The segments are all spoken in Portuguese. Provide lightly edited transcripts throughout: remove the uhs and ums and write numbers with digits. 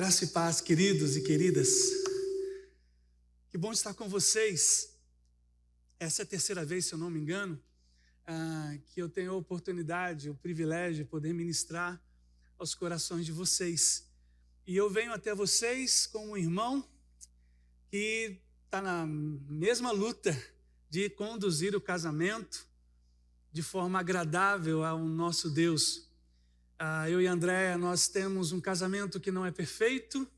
Graça e paz, queridos e queridas. Que bom estar com vocês. Essa é a terceira vez, se eu não me engano, que eu tenho a oportunidade, o privilégio de poder ministrar aos corações de vocês. E eu venho até vocês como um irmão que está na mesma luta de conduzir o casamento de forma agradável ao nosso Deus. Eu e a Andréia, nós temos um casamento que não é perfeito,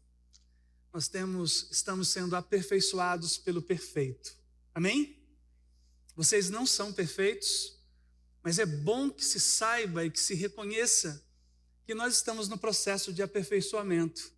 estamos sendo aperfeiçoados pelo perfeito. Amém? Vocês não são perfeitos, mas é bom que se saiba e que se reconheça que nós estamos no processo de aperfeiçoamento.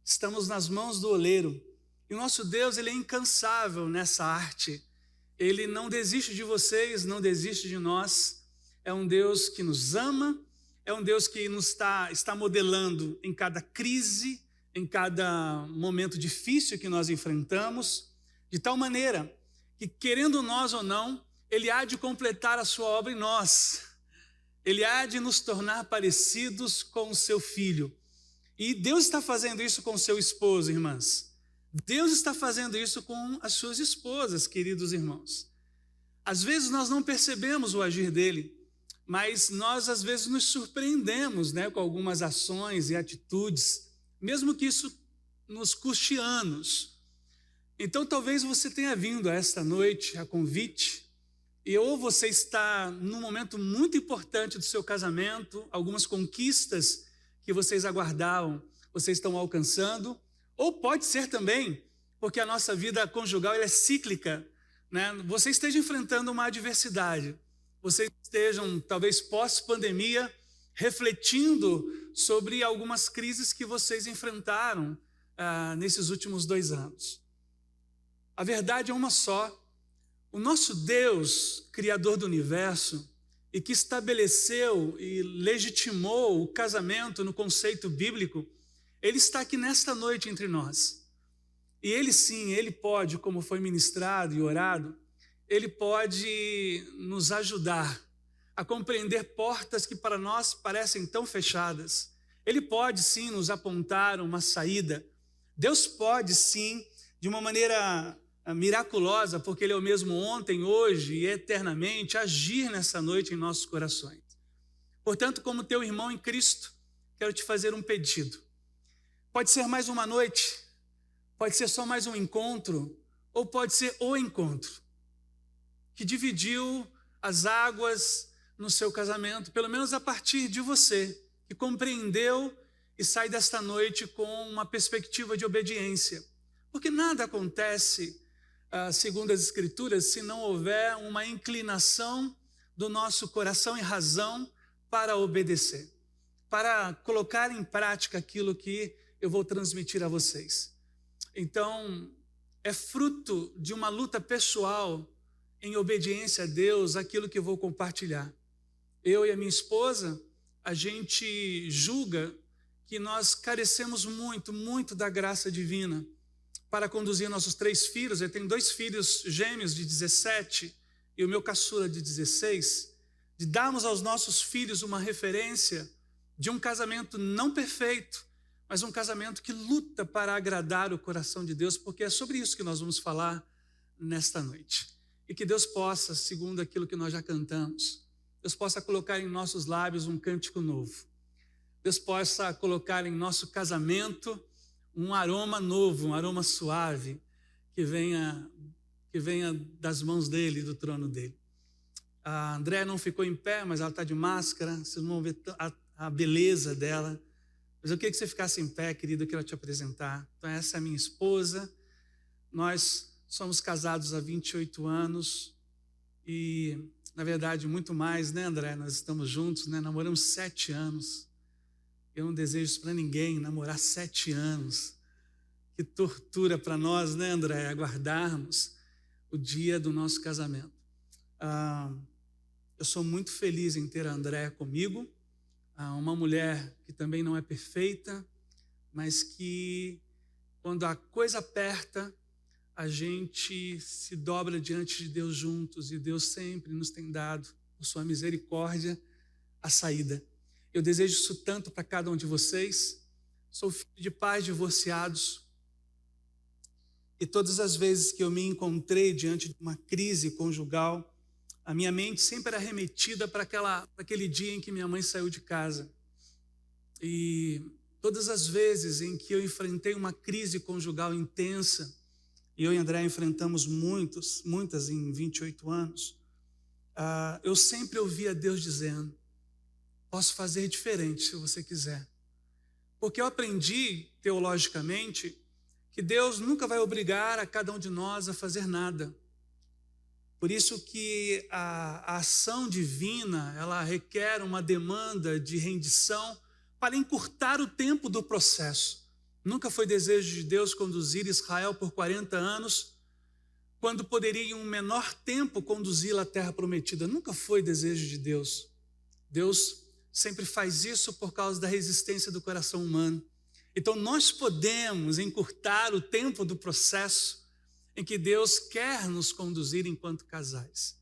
Estamos nas mãos do oleiro. E o nosso Deus, Ele é incansável nessa arte. Ele não desiste de vocês, não desiste de nós. É um Deus que nos ama, é um Deus que nos está modelando em cada crise, em cada momento difícil que nós enfrentamos, de tal maneira que, querendo nós ou não, Ele há de completar a sua obra em nós. Ele há de nos tornar parecidos com o seu Filho. E Deus está fazendo isso com o seu esposo, irmãs. Deus está fazendo isso com as suas esposas, queridos irmãos. Às vezes nós não percebemos o agir dele, mas nós às vezes nos surpreendemos, com algumas ações e atitudes, mesmo que isso nos custe anos. Então talvez você tenha vindo a esta noite a convite, e ou você está num momento muito importante do seu casamento, algumas conquistas que vocês aguardavam, vocês estão alcançando, ou pode ser também, porque a nossa vida conjugal ela é cíclica, você esteja enfrentando uma adversidade, vocês estejam, talvez pós-pandemia, refletindo sobre algumas crises que vocês enfrentaram nesses últimos 2 anos. A verdade é uma só. O nosso Deus, Criador do universo, e que estabeleceu e legitimou o casamento no conceito bíblico, Ele está aqui nesta noite entre nós. E Ele sim, Ele pode, como foi ministrado e orado, Ele pode nos ajudar a compreender portas que para nós parecem tão fechadas. Ele pode sim nos apontar uma saída. Deus pode sim, de uma maneira miraculosa, porque Ele é o mesmo ontem, hoje e eternamente, agir nessa noite em nossos corações. Portanto, como teu irmão em Cristo, quero te fazer um pedido. Pode ser mais uma noite, pode ser só mais um encontro, ou pode ser o encontro que dividiu as águas no seu casamento, pelo menos a partir de você, que compreendeu e sai desta noite com uma perspectiva de obediência. Porque nada acontece, segundo as Escrituras, se não houver uma inclinação do nosso coração e razão para obedecer, para colocar em prática aquilo que eu vou transmitir a vocês. Então, é fruto de uma luta pessoal em obediência a Deus, aquilo que eu vou compartilhar. Eu e a minha esposa, a gente julga que nós carecemos muito, muito da graça divina para conduzir nossos 3 filhos. Eu tenho 2 filhos gêmeos de 17 e o meu caçula de 16, de darmos aos nossos filhos uma referência de um casamento não perfeito, mas um casamento que luta para agradar o coração de Deus, porque é sobre isso que nós vamos falar nesta noite. E que Deus possa, segundo aquilo que nós já cantamos, Deus possa colocar em nossos lábios um cântico novo. Deus possa colocar em nosso casamento um aroma novo, um aroma suave, que venha das mãos dele, do trono dele. A Andréia não ficou em pé, mas ela está de máscara, vocês vão ver a beleza dela. Mas eu queria que você ficasse em pé, querido, eu quero te apresentar. Então essa é a minha esposa, nós somos casados há 28 anos e, na verdade, muito mais, André? Nós estamos juntos, namoramos 7 anos. Eu não desejo isso para ninguém, namorar 7 anos. Que tortura para nós, André? Aguardarmos o dia do nosso casamento. Eu sou muito feliz em ter a Andréia comigo, uma mulher que também não é perfeita, mas que, quando a coisa aperta, a gente se dobra diante de Deus juntos, e Deus sempre nos tem dado, por sua misericórdia, a saída. Eu desejo isso tanto para cada um de vocês, Sou filho de pais divorciados. E todas as vezes que eu me encontrei diante de uma crise conjugal, a minha mente sempre era remetida para aquele dia em que minha mãe saiu de casa. E todas as vezes em que eu enfrentei uma crise conjugal intensa, e eu e André enfrentamos muitas em 28 anos, eu sempre ouvia Deus dizendo: posso fazer diferente se você quiser. Porque eu aprendi, teologicamente, que Deus nunca vai obrigar a cada um de nós a fazer nada. Por isso que a ação divina, ela requer uma demanda de rendição para encurtar o tempo do processo. Nunca foi desejo de Deus conduzir Israel por 40 anos, quando poderia em um menor tempo conduzi-la à terra prometida. Nunca foi desejo de Deus. Deus sempre faz isso por causa da resistência do coração humano. Então nós podemos encurtar o tempo do processo em que Deus quer nos conduzir enquanto casais.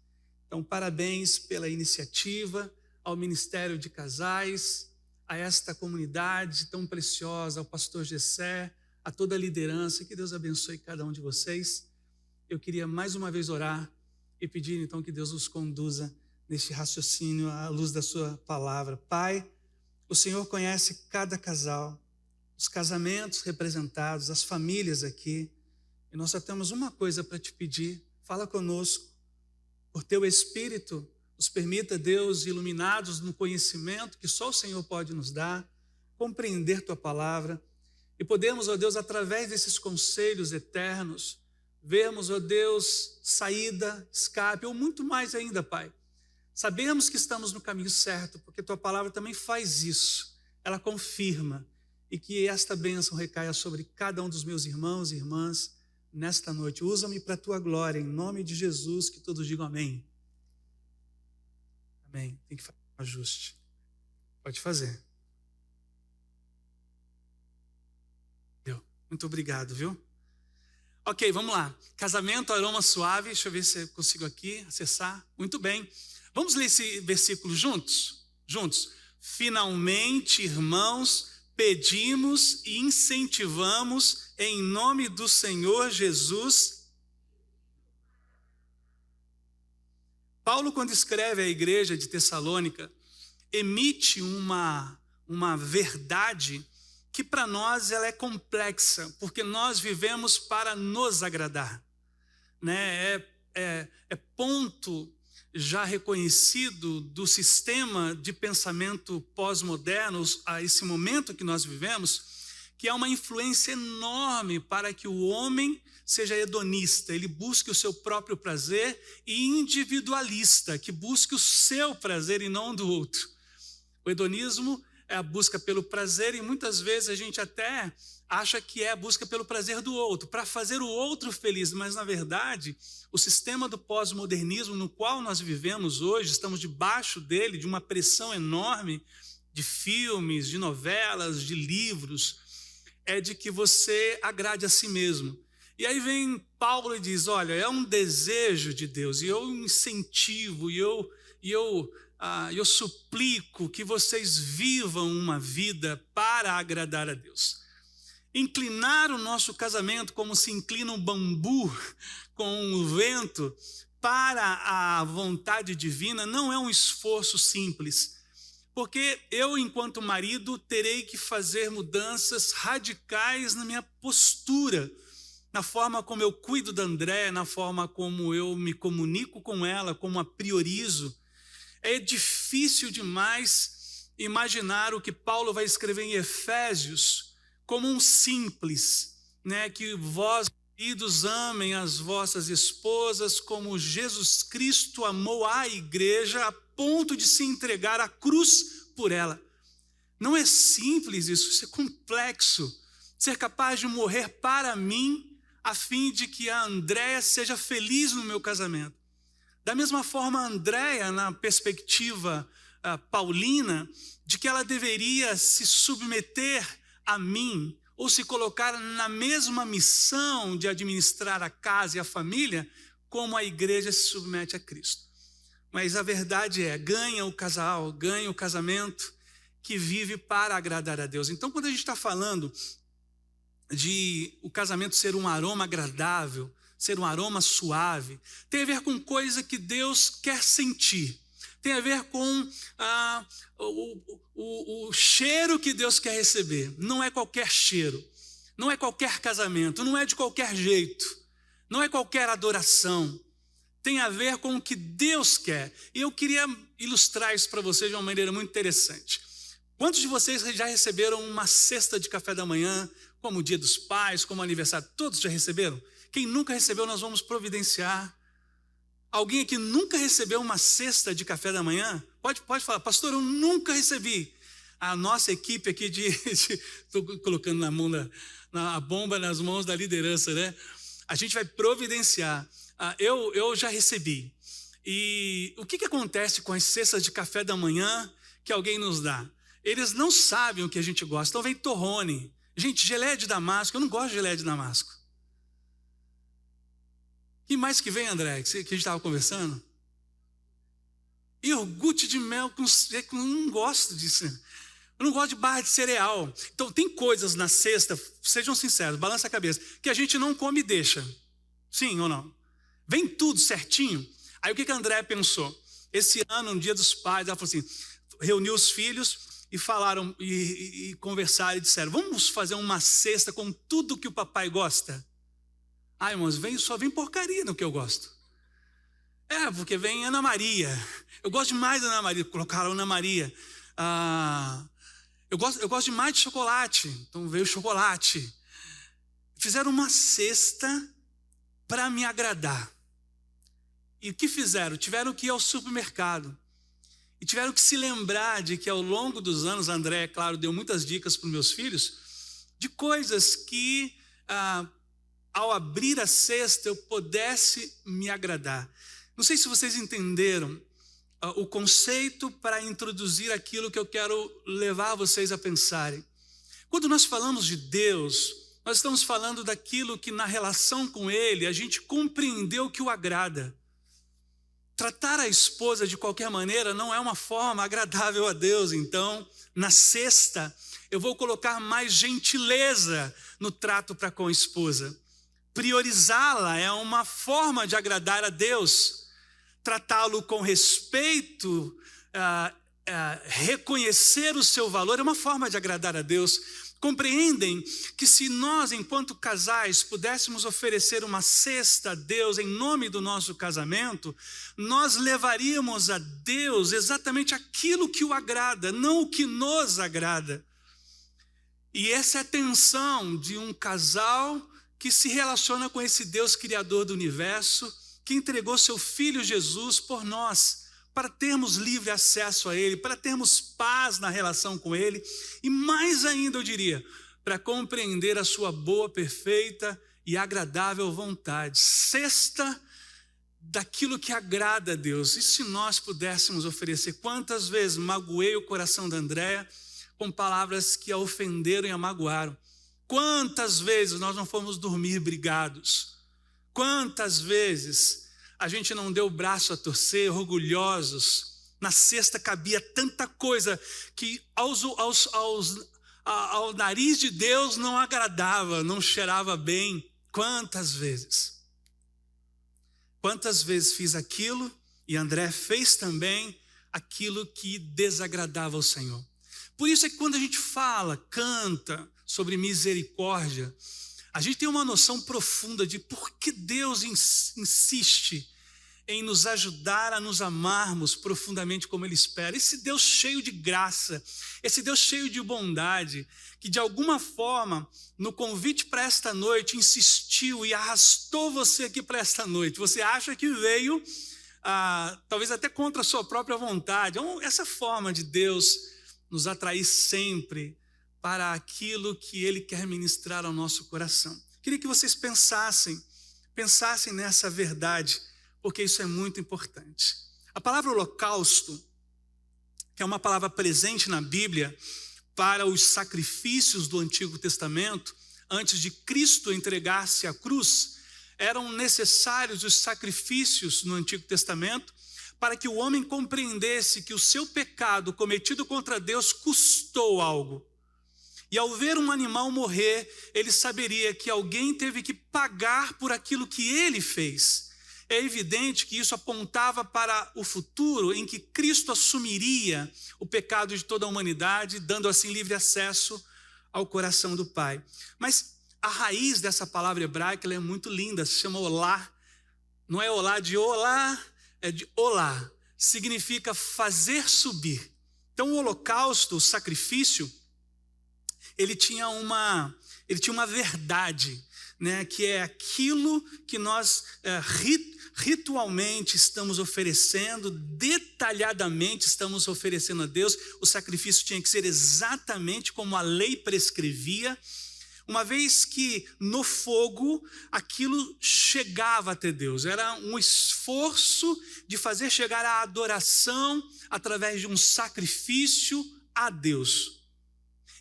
Então, parabéns pela iniciativa, ao Ministério de Casais, a esta comunidade tão preciosa, ao pastor Gessé, a toda a liderança. Que Deus abençoe cada um de vocês. Eu queria mais uma vez orar e pedir então que Deus os conduza neste raciocínio à luz da sua palavra. Pai, o Senhor conhece cada casal, os casamentos representados, as famílias aqui, e nós só temos uma coisa para te pedir: fala conosco, por teu Espírito, nos permita, Deus, iluminados no conhecimento que só o Senhor pode nos dar, compreender tua palavra, e podemos, ó Deus, através desses conselhos eternos, vermos, ó Deus, saída, escape, ou muito mais ainda, Pai. Sabemos que estamos no caminho certo, porque tua palavra também faz isso, ela confirma, e que esta bênção recaia sobre cada um dos meus irmãos e irmãs nesta noite. Usa-me para a tua glória, em nome de Jesus, que todos digam amém. Amém. Tem que fazer um ajuste. Pode fazer. Deu. Muito obrigado, viu? Ok, vamos lá. Casamento, aroma suave. Deixa eu ver se eu consigo aqui acessar. Muito bem. Vamos ler esse versículo juntos? Juntos. Finalmente, irmãos, pedimos e incentivamos em nome do Senhor Jesus. Paulo, quando escreve à igreja de Tessalônica, emite uma verdade que para nós ela é complexa, porque nós vivemos para nos agradar, né? É ponto já reconhecido do sistema de pensamento pós-moderno a esse momento que nós vivemos, que há uma influência enorme para que o homem seja hedonista, ele busque o seu próprio prazer, e individualista, que busque o seu prazer e não do outro. O hedonismo é a busca pelo prazer, e muitas vezes a gente até acha que é a busca pelo prazer do outro, para fazer o outro feliz, mas na verdade o sistema do pós-modernismo no qual nós vivemos hoje, estamos debaixo dele, de uma pressão enorme de filmes, de novelas, de livros, é de que você agrade a si mesmo. E aí vem Paulo e diz: olha, é um desejo de Deus, e eu incentivo, e eu suplico que vocês vivam uma vida para agradar a Deus. Inclinar o nosso casamento como se inclina um bambu com o vento para a vontade divina não é um esforço simples, porque eu, enquanto marido, terei que fazer mudanças radicais na minha postura, na forma como eu cuido da André, na forma como eu me comunico com ela, como a priorizo. É difícil demais imaginar o que Paulo vai escrever em Efésios como um simples, né? Que vós, maridos, amem as vossas esposas como Jesus Cristo amou a igreja a ponto de se entregar à cruz por ela. Não é simples isso é complexo. Ser capaz de morrer para mim a fim de que a Andréia seja feliz no meu casamento. Da mesma forma, a Andréia, na perspectiva paulina, de que ela deveria se submeter a mim, ou se colocar na mesma missão de administrar a casa e a família, como a igreja se submete a Cristo. Mas a verdade é, ganha o casal, ganha o casamento, que vive para agradar a Deus. Então, quando a gente está falando de o casamento ser um aroma agradável, ser um aroma suave, tem a ver com coisa que Deus quer sentir. Tem a ver com o cheiro que Deus quer receber. Não é qualquer cheiro, não é qualquer casamento, não é de qualquer jeito, não é qualquer adoração. Tem a ver com o que Deus quer. E eu queria ilustrar isso para vocês de uma maneira muito interessante. Quantos de vocês já receberam uma cesta de café da manhã, como o Dia dos Pais, como aniversário? Todos já receberam? Quem nunca recebeu, nós vamos providenciar. Alguém aqui nunca recebeu uma cesta de café da manhã? Pode falar, pastor, eu nunca recebi. A nossa equipe aqui estou colocando a bomba nas mãos da liderança, né? A gente vai providenciar. Eu já recebi. E o que acontece com as cestas de café da manhã que alguém nos dá? Eles não sabem o que a gente gosta. Então vem torrone. Gente, geleia de damasco. Eu não gosto de geleia de damasco. E mais que vem, André, que a gente estava conversando? Iogurte de mel, eu não gosto disso. Eu não gosto de barra de cereal. Então tem coisas na cesta, sejam sinceros, balança a cabeça, que a gente não come e deixa. Sim ou não? Vem tudo certinho. Aí o que a André pensou? Esse ano, no Dia dos Pais, ela falou assim, reuniu os filhos e falaram, e conversaram e disseram, vamos fazer uma cesta com tudo que o papai gosta? Ah, irmãos, só vem porcaria no que eu gosto. Porque vem Ana Maria. Eu gosto demais da Ana Maria. Colocaram Ana Maria. Eu gosto demais de chocolate. Então veio chocolate. Fizeram uma cesta para me agradar. E o que fizeram? Tiveram que ir ao supermercado. E tiveram que se lembrar de que ao longo dos anos, a André, claro, deu muitas dicas para os meus filhos, de coisas que ao abrir a cesta eu pudesse me agradar. Não sei se vocês entenderam o conceito para introduzir aquilo que eu quero levar vocês a pensarem. Quando nós falamos de Deus, nós estamos falando daquilo que na relação com Ele a gente compreendeu que o agrada. Tratar a esposa de qualquer maneira não é uma forma agradável a Deus. Então, na cesta, eu vou colocar mais gentileza no trato para com a esposa. Priorizá-la é uma forma de agradar a Deus. Tratá-lo com respeito, reconhecer o seu valor é uma forma de agradar a Deus. Compreendem que se nós, enquanto casais, pudéssemos oferecer uma cesta a Deus em nome do nosso casamento, nós levaríamos a Deus exatamente aquilo que o agrada, não o que nos agrada. E essa é a tensão de um casal que se relaciona com esse Deus criador do universo, que entregou seu Filho Jesus por nós, para termos livre acesso a Ele, para termos paz na relação com Ele, e mais ainda eu diria, para compreender a sua boa, perfeita e agradável vontade. Cesta daquilo que agrada a Deus. E se nós pudéssemos oferecer? Quantas vezes magoei o coração da Andréia com palavras que a ofenderam e a magoaram? Quantas vezes nós não fomos dormir brigados? Quantas vezes a gente não deu o braço a torcer, orgulhosos? Na cesta cabia tanta coisa que ao nariz de Deus não agradava, não cheirava bem. Quantas vezes? Quantas vezes fiz aquilo e André fez também aquilo que desagradava ao Senhor? Por isso é que quando a gente fala, canta sobre misericórdia, a gente tem uma noção profunda de por que Deus insiste em nos ajudar a nos amarmos profundamente como Ele espera. Esse Deus cheio de graça, esse Deus cheio de bondade, que de alguma forma, no convite para esta noite, insistiu e arrastou você aqui para esta noite. Você acha que veio, talvez até contra a sua própria vontade. Essa forma de Deus nos atrair sempre para aquilo que Ele quer ministrar ao nosso coração. Queria que vocês pensassem nessa verdade, porque isso é muito importante. A palavra holocausto, que é uma palavra presente na Bíblia para os sacrifícios do Antigo Testamento, antes de Cristo entregar-se à cruz, eram necessários os sacrifícios no Antigo Testamento para que o homem compreendesse que o seu pecado cometido contra Deus custou algo. E ao ver um animal morrer, ele saberia que alguém teve que pagar por aquilo que ele fez. É evidente que isso apontava para o futuro em que Cristo assumiria o pecado de toda a humanidade, dando assim livre acesso ao coração do Pai. Mas a raiz dessa palavra hebraica ela é muito linda, se chama olá. Não é olá de olá, é de olá. Significa fazer subir. Então o holocausto, o sacrifício, ele tinha uma verdade, né, que é aquilo que nós ritualmente estamos oferecendo, detalhadamente estamos oferecendo a Deus. O sacrifício tinha que ser exatamente como a lei prescrevia, uma vez que no fogo aquilo chegava até Deus. Era um esforço de fazer chegar a adoração através de um sacrifício a Deus.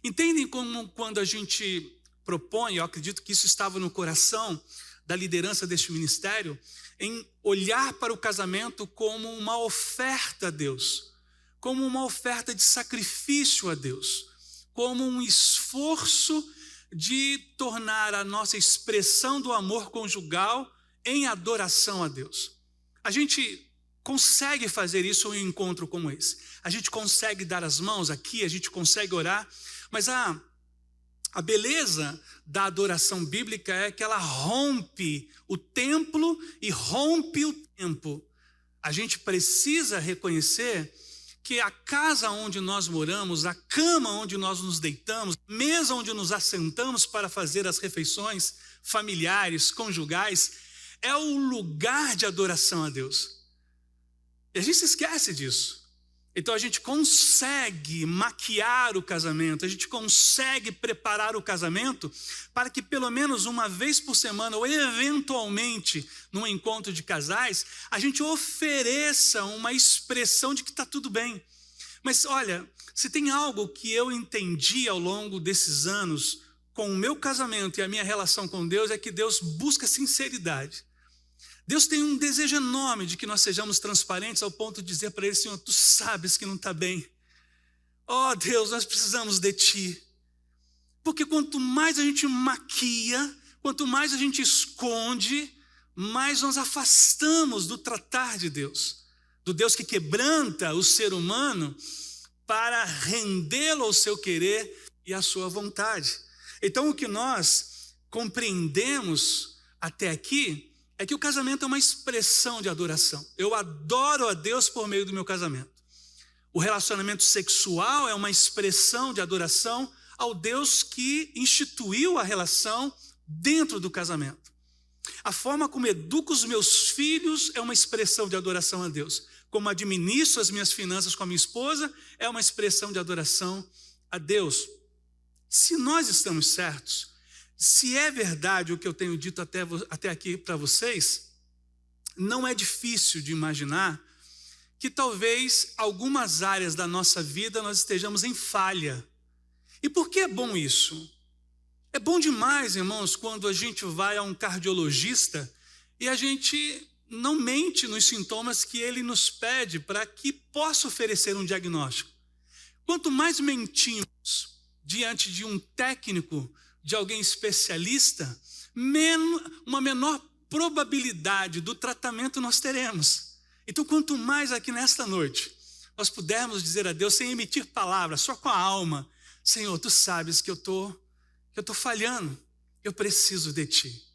Entendem como quando a gente propõe, eu acredito que isso estava no coração da liderança deste ministério, em olhar para o casamento como uma oferta a Deus, como uma oferta de sacrifício a Deus, como um esforço de tornar a nossa expressão do amor conjugal em adoração a Deus. A gente consegue fazer isso em um encontro como esse. A gente consegue dar as mãos aqui, a gente consegue orar, mas a beleza da adoração bíblica é que ela rompe o templo e rompe o tempo. A gente precisa reconhecer que a casa onde nós moramos, a cama onde nós nos deitamos, a mesa onde nos assentamos para fazer as refeições familiares, conjugais, é o lugar de adoração a Deus. E a gente se esquece disso. Então a gente consegue maquiar o casamento, a gente consegue preparar o casamento para que pelo menos uma vez por semana, ou eventualmente num encontro de casais, a gente ofereça uma expressão de que está tudo bem. Mas olha, se tem algo que eu entendi ao longo desses anos com o meu casamento e a minha relação com Deus, é que Deus busca sinceridade. Deus tem um desejo enorme de que nós sejamos transparentes ao ponto de dizer para Ele: Senhor, Tu sabes que não está bem. Oh Deus, nós precisamos de Ti. Porque quanto mais a gente maquia, quanto mais a gente esconde, mais nós afastamos do tratar de Deus. Do Deus que quebranta o ser humano para rendê-lo ao seu querer e à sua vontade. Então o que nós compreendemos até aqui é que o casamento é uma expressão de adoração. Eu adoro a Deus por meio do meu casamento. O relacionamento sexual é uma expressão de adoração ao Deus que instituiu a relação dentro do casamento. A forma como educo os meus filhos é uma expressão de adoração a Deus. Como administro as minhas finanças com a minha esposa é uma expressão de adoração a Deus. Se nós estamos certos, se é verdade o que eu tenho dito até aqui para vocês, não é difícil de imaginar que talvez algumas áreas da nossa vida nós estejamos em falha. E por que é bom isso? É bom demais, irmãos, quando a gente vai a um cardiologista e a gente não mente nos sintomas que ele nos pede para que possa oferecer um diagnóstico. Quanto mais mentimos diante de um técnico, de alguém especialista, uma menor probabilidade do tratamento nós teremos. Então, quanto mais aqui nesta noite, nós pudermos dizer a Deus, sem emitir palavras, só com a alma: Senhor, Tu sabes que eu estou falhando, eu preciso de Ti.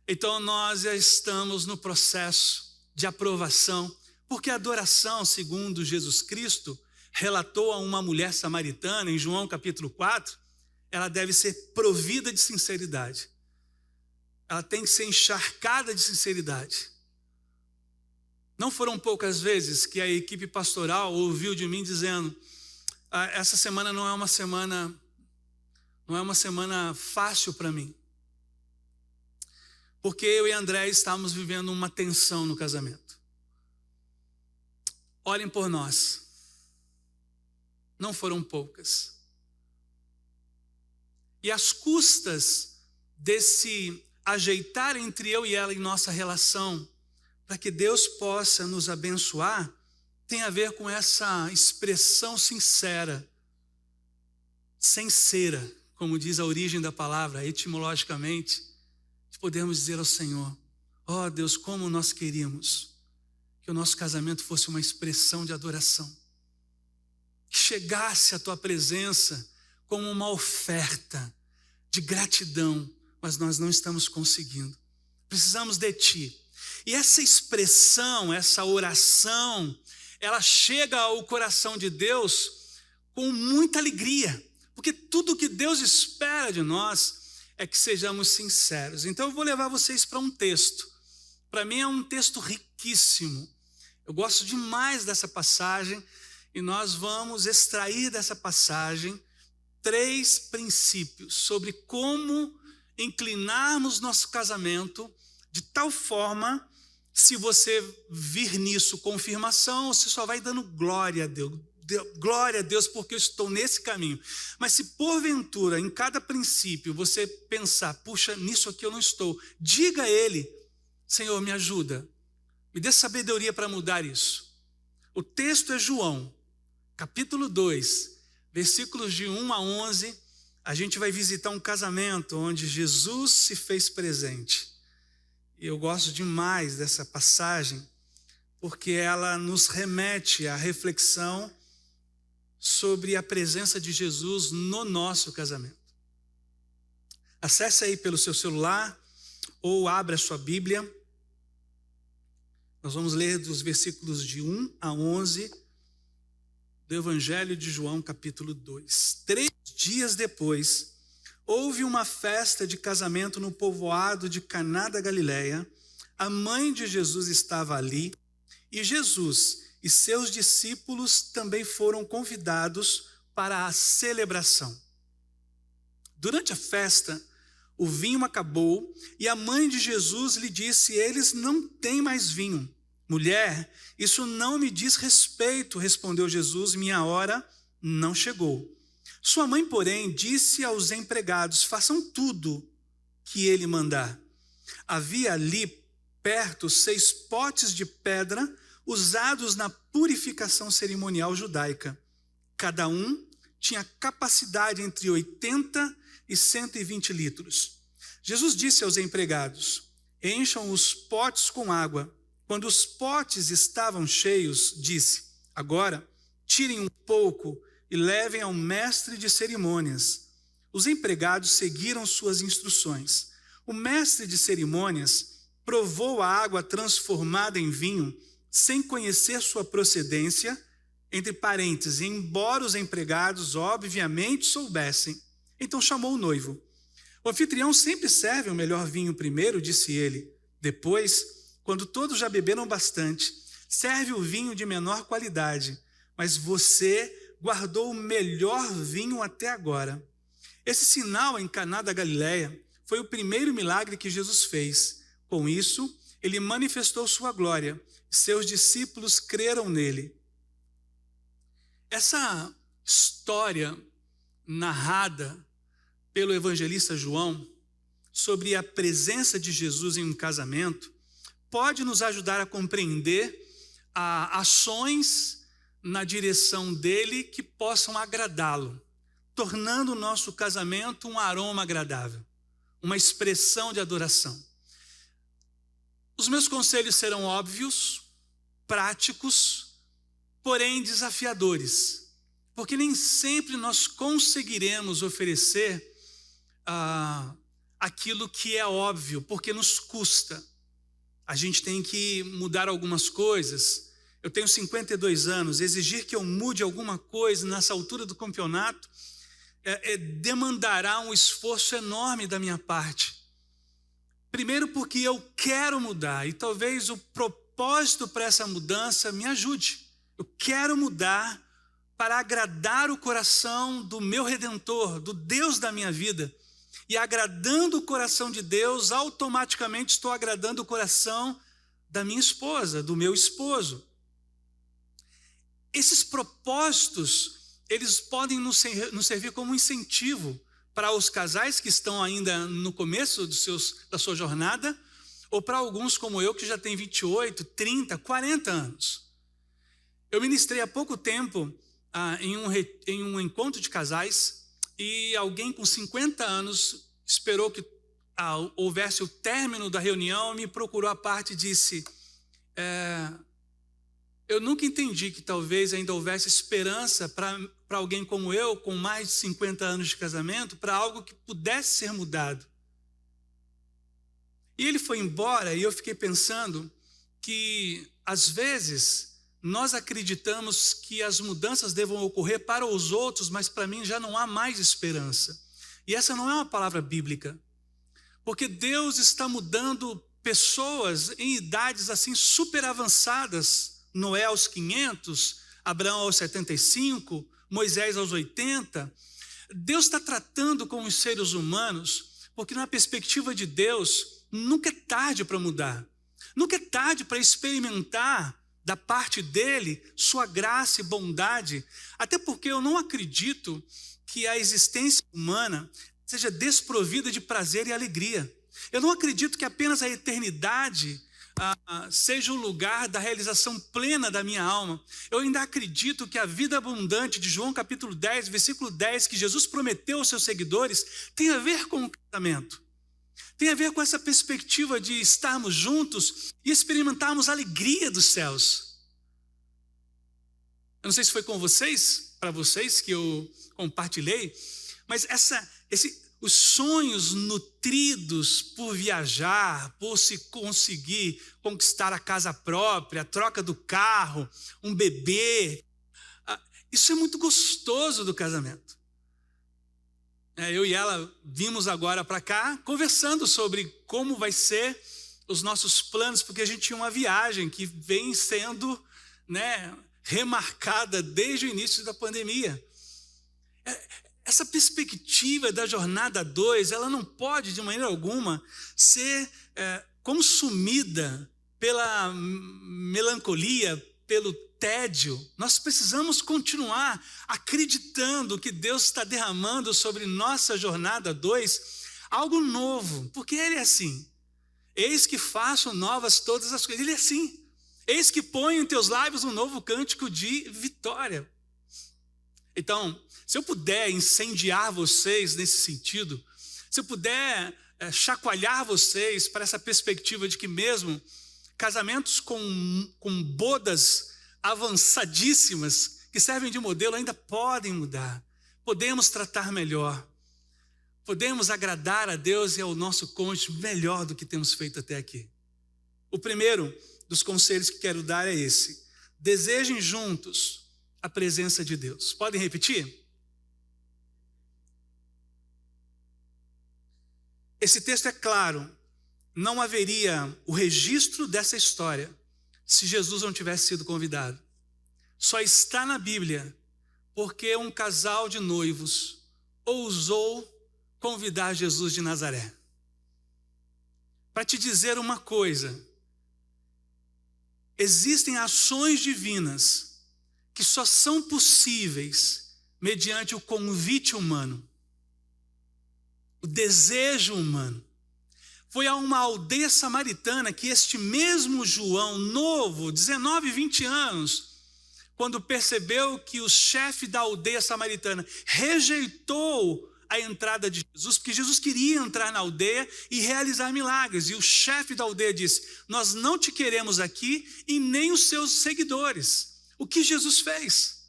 Então, nós já estamos no processo de aprovação, porque a adoração, segundo Jesus Cristo relatou a uma mulher samaritana, em João capítulo 4, ela deve ser provida de sinceridade. Ela tem que ser encharcada de sinceridade. Não foram poucas vezes que a equipe pastoral ouviu de mim dizendo: essa semana não é uma semana fácil para mim. Porque eu e André estávamos vivendo uma tensão no casamento. Orem por nós. Não foram poucas. E às custas desse ajeitar entre eu e ela em nossa relação, para que Deus possa nos abençoar, tem a ver com essa expressão sincera, sem cera, como diz a origem da palavra, etimologicamente, podemos dizer ao Senhor: ó Deus, como nós queríamos que o nosso casamento fosse uma expressão de adoração, que chegasse à tua presença como uma oferta de gratidão, mas nós não estamos conseguindo. Precisamos de ti. E essa expressão, essa oração, ela chega ao coração de Deus com muita alegria, porque tudo que Deus espera de nós é que sejamos sinceros. Então eu vou levar vocês para um texto. Para mim é um texto riquíssimo. Eu gosto demais dessa passagem e nós vamos extrair dessa passagem 3 princípios sobre como inclinarmos nosso casamento de tal forma, se você vir nisso confirmação, você só vai dando glória a Deus. Glória a Deus, porque eu estou nesse caminho. Mas se porventura, em cada princípio, você pensar: puxa, nisso aqui eu não estou, diga a Ele: Senhor, me ajuda, me dê sabedoria para mudar isso. O texto é João, capítulo 2, versículos de 1 a 11. A gente vai visitar um casamento onde Jesus se fez presente. E eu gosto demais dessa passagem, porque ela nos remete à reflexão sobre a presença de Jesus no nosso casamento. Acesse aí pelo seu celular ou abra a sua Bíblia. Nós vamos ler dos versículos de 1 a 11 do Evangelho de João, capítulo 2. 3 dias depois, houve uma festa de casamento no povoado de Caná da Galileia. A mãe de Jesus estava ali e Jesus e seus discípulos também foram convidados para a celebração. Durante a festa, o vinho acabou e a mãe de Jesus lhe disse: eles não têm mais vinho. Mulher, isso não me diz respeito, respondeu Jesus, minha hora não chegou. Sua mãe, porém, disse aos empregados: façam tudo que ele mandar. Havia ali perto 6 potes de pedra usados na purificação cerimonial judaica. Cada um tinha capacidade entre 80 e 120 litros. Jesus disse aos empregados: encham os potes com água. Quando os potes estavam cheios, disse: agora tirem um pouco e levem ao mestre de cerimônias. Os empregados seguiram suas instruções. O mestre de cerimônias provou a água transformada em vinho, sem conhecer sua procedência, entre parênteses, embora os empregados obviamente soubessem. Então chamou o noivo. O anfitrião sempre serve o melhor vinho primeiro, disse ele. Depois, quando todos já beberam bastante, serve o vinho de menor qualidade, mas você guardou o melhor vinho até agora. Esse sinal em Caná da Galileia foi o primeiro milagre que Jesus fez. Com isso, ele manifestou sua glória. Seus discípulos creram nele. Essa história narrada pelo evangelista João sobre a presença de Jesus em um casamento pode nos ajudar a compreender ações na direção dele que possam agradá-lo, tornando o nosso casamento um aroma agradável, uma expressão de adoração. Os meus conselhos serão óbvios, práticos, porém desafiadores, porque nem sempre nós conseguiremos oferecer aquilo que é óbvio, porque nos custa. A gente tem que mudar algumas coisas. Eu tenho 52 anos, exigir que eu mude alguma coisa nessa altura do campeonato demandará um esforço enorme da minha parte. Primeiro porque eu quero mudar e talvez o propósito para essa mudança me ajude. Eu quero mudar para agradar o coração do meu Redentor, do Deus da minha vida. E agradando o coração de Deus, automaticamente estou agradando o coração da minha esposa, do meu esposo. Esses propósitos, eles podem nos servir como incentivo para os casais que estão ainda no começo da sua jornada, ou para alguns como eu que já tem 28, 30, 40 anos. Eu ministrei há pouco tempo em um encontro de casais e alguém com 50 anos esperou que houvesse o término da reunião, me procurou à parte e disse: eu nunca entendi que talvez ainda houvesse esperança para alguém como eu, com mais de 50 anos de casamento, para algo que pudesse ser mudado. E ele foi embora e eu fiquei pensando que, às vezes, nós acreditamos que as mudanças devam ocorrer para os outros, mas para mim já não há mais esperança. E essa não é uma palavra bíblica, porque Deus está mudando pessoas em idades assim super avançadas. Noé aos 500, Abraão aos 75, Moisés aos 80. Deus está tratando com os seres humanos, porque na perspectiva de Deus, nunca é tarde para mudar. Nunca é tarde para experimentar da parte dele sua graça e bondade. Até porque eu não acredito que a existência humana seja desprovida de prazer e alegria. Eu não acredito que apenas a eternidade seja o lugar da realização plena da minha alma. Eu ainda acredito que a vida abundante de João capítulo 10, versículo 10, que Jesus prometeu aos seus seguidores, tem a ver com o casamento. Tem a ver com essa perspectiva de estarmos juntos e experimentarmos a alegria dos céus. Eu não sei se foi com vocês, para vocês que eu compartilhei, mas os sonhos nutridos por viajar, por se conseguir conquistar a casa própria, a troca do carro, um bebê, isso é muito gostoso do casamento. Eu e ela vimos agora para cá conversando sobre como vai ser os nossos planos, porque a gente tinha uma viagem que vem sendo, remarcada desde o início da pandemia. Essa perspectiva da jornada 2, ela não pode de maneira alguma ser consumida pela melancolia, pelo tédio. Nós precisamos continuar acreditando que Deus está derramando sobre nossa jornada 2 algo novo, porque Ele é assim. Eis que faço novas todas as coisas. Ele é assim. Eis que ponho em teus lábios um novo cântico de vitória. Então, se eu puder incendiar vocês nesse sentido, se eu puder chacoalhar vocês para essa perspectiva de que mesmo casamentos com bodas avançadíssimas, que servem de modelo, ainda podem mudar. Podemos tratar melhor. Podemos agradar a Deus e ao nosso cônjuge melhor do que temos feito até aqui. O primeiro dos conselhos que quero dar é esse: desejem juntos a presença de Deus. Podem repetir? Esse texto é claro. Não haveria o registro dessa história se Jesus não tivesse sido convidado. Só está na Bíblia porque um casal de noivos ousou convidar Jesus de Nazaré. Para te dizer uma coisa, existem ações divinas que só são possíveis mediante o convite humano, o desejo humano. Foi a uma aldeia samaritana que este mesmo João, novo, 19, 20 anos, quando percebeu que o chefe da aldeia samaritana rejeitou a entrada de Jesus, porque Jesus queria entrar na aldeia e realizar milagres, e o chefe da aldeia disse: nós não te queremos aqui e nem os seus seguidores. O que Jesus fez?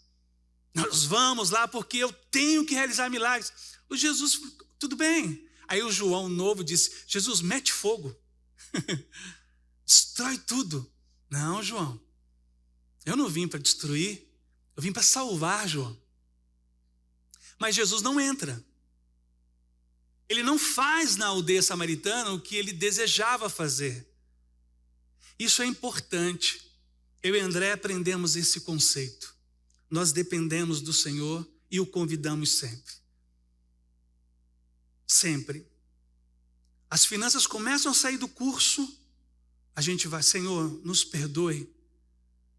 Nós vamos lá porque eu tenho que realizar milagres. O Jesus, tudo bem. Aí o João novo disse: Jesus, mete fogo, destrói tudo. Não, João, eu não vim para destruir, eu vim para salvar, João. Mas Jesus não entra. Ele não faz na aldeia samaritana o que ele desejava fazer. Isso é importante. Eu e André aprendemos esse conceito. Nós dependemos do Senhor e o convidamos sempre. Sempre. As finanças começam a sair do curso, a gente vai: Senhor, nos perdoe,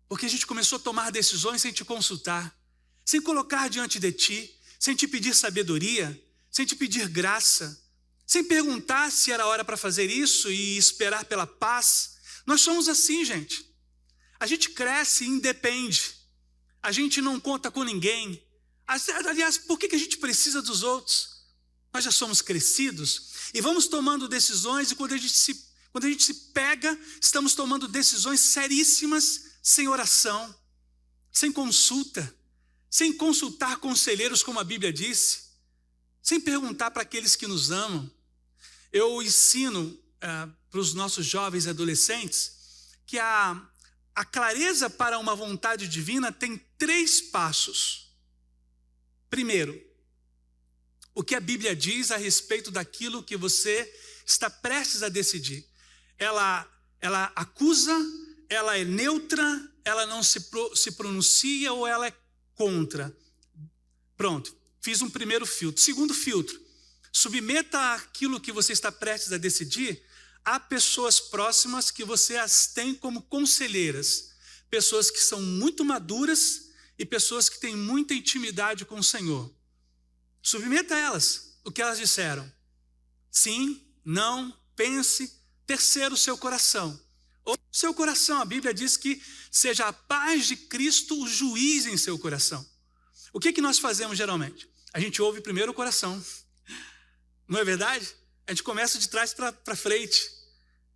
porque a gente começou a tomar decisões sem te consultar, sem colocar diante de ti, sem te pedir sabedoria, sem te pedir graça, sem perguntar se era hora para fazer isso e esperar pela paz. Nós somos assim, gente. A gente cresce e independe. a gente não conta com ninguém. Aliás, por que a gente precisa dos outros? Nós já somos crescidos e vamos tomando decisões, e quando a gente se pega, estamos tomando decisões seríssimas, sem oração, sem consulta, sem consultar conselheiros, como a Bíblia disse, sem perguntar para aqueles que nos amam. Eu ensino para os nossos jovens e adolescentes que a clareza para uma vontade divina tem 3 passos. Primeiro, o que a Bíblia diz a respeito daquilo que você está prestes a decidir. Ela acusa, ela é neutra, ela não se pronuncia ou ela é contra. Pronto, fiz um primeiro filtro. Segundo filtro, submeta aquilo que você está prestes a decidir a pessoas próximas que você as tem como conselheiras, pessoas que são muito maduras e pessoas que têm muita intimidade com o Senhor. Submeta a elas o que elas disseram. Sim, não, pense. Terceiro, seu coração. O seu coração, a Bíblia diz que seja a paz de Cristo o juiz em seu coração. O que nós fazemos geralmente? A gente ouve primeiro o coração. Não é verdade? A gente começa de trás para frente.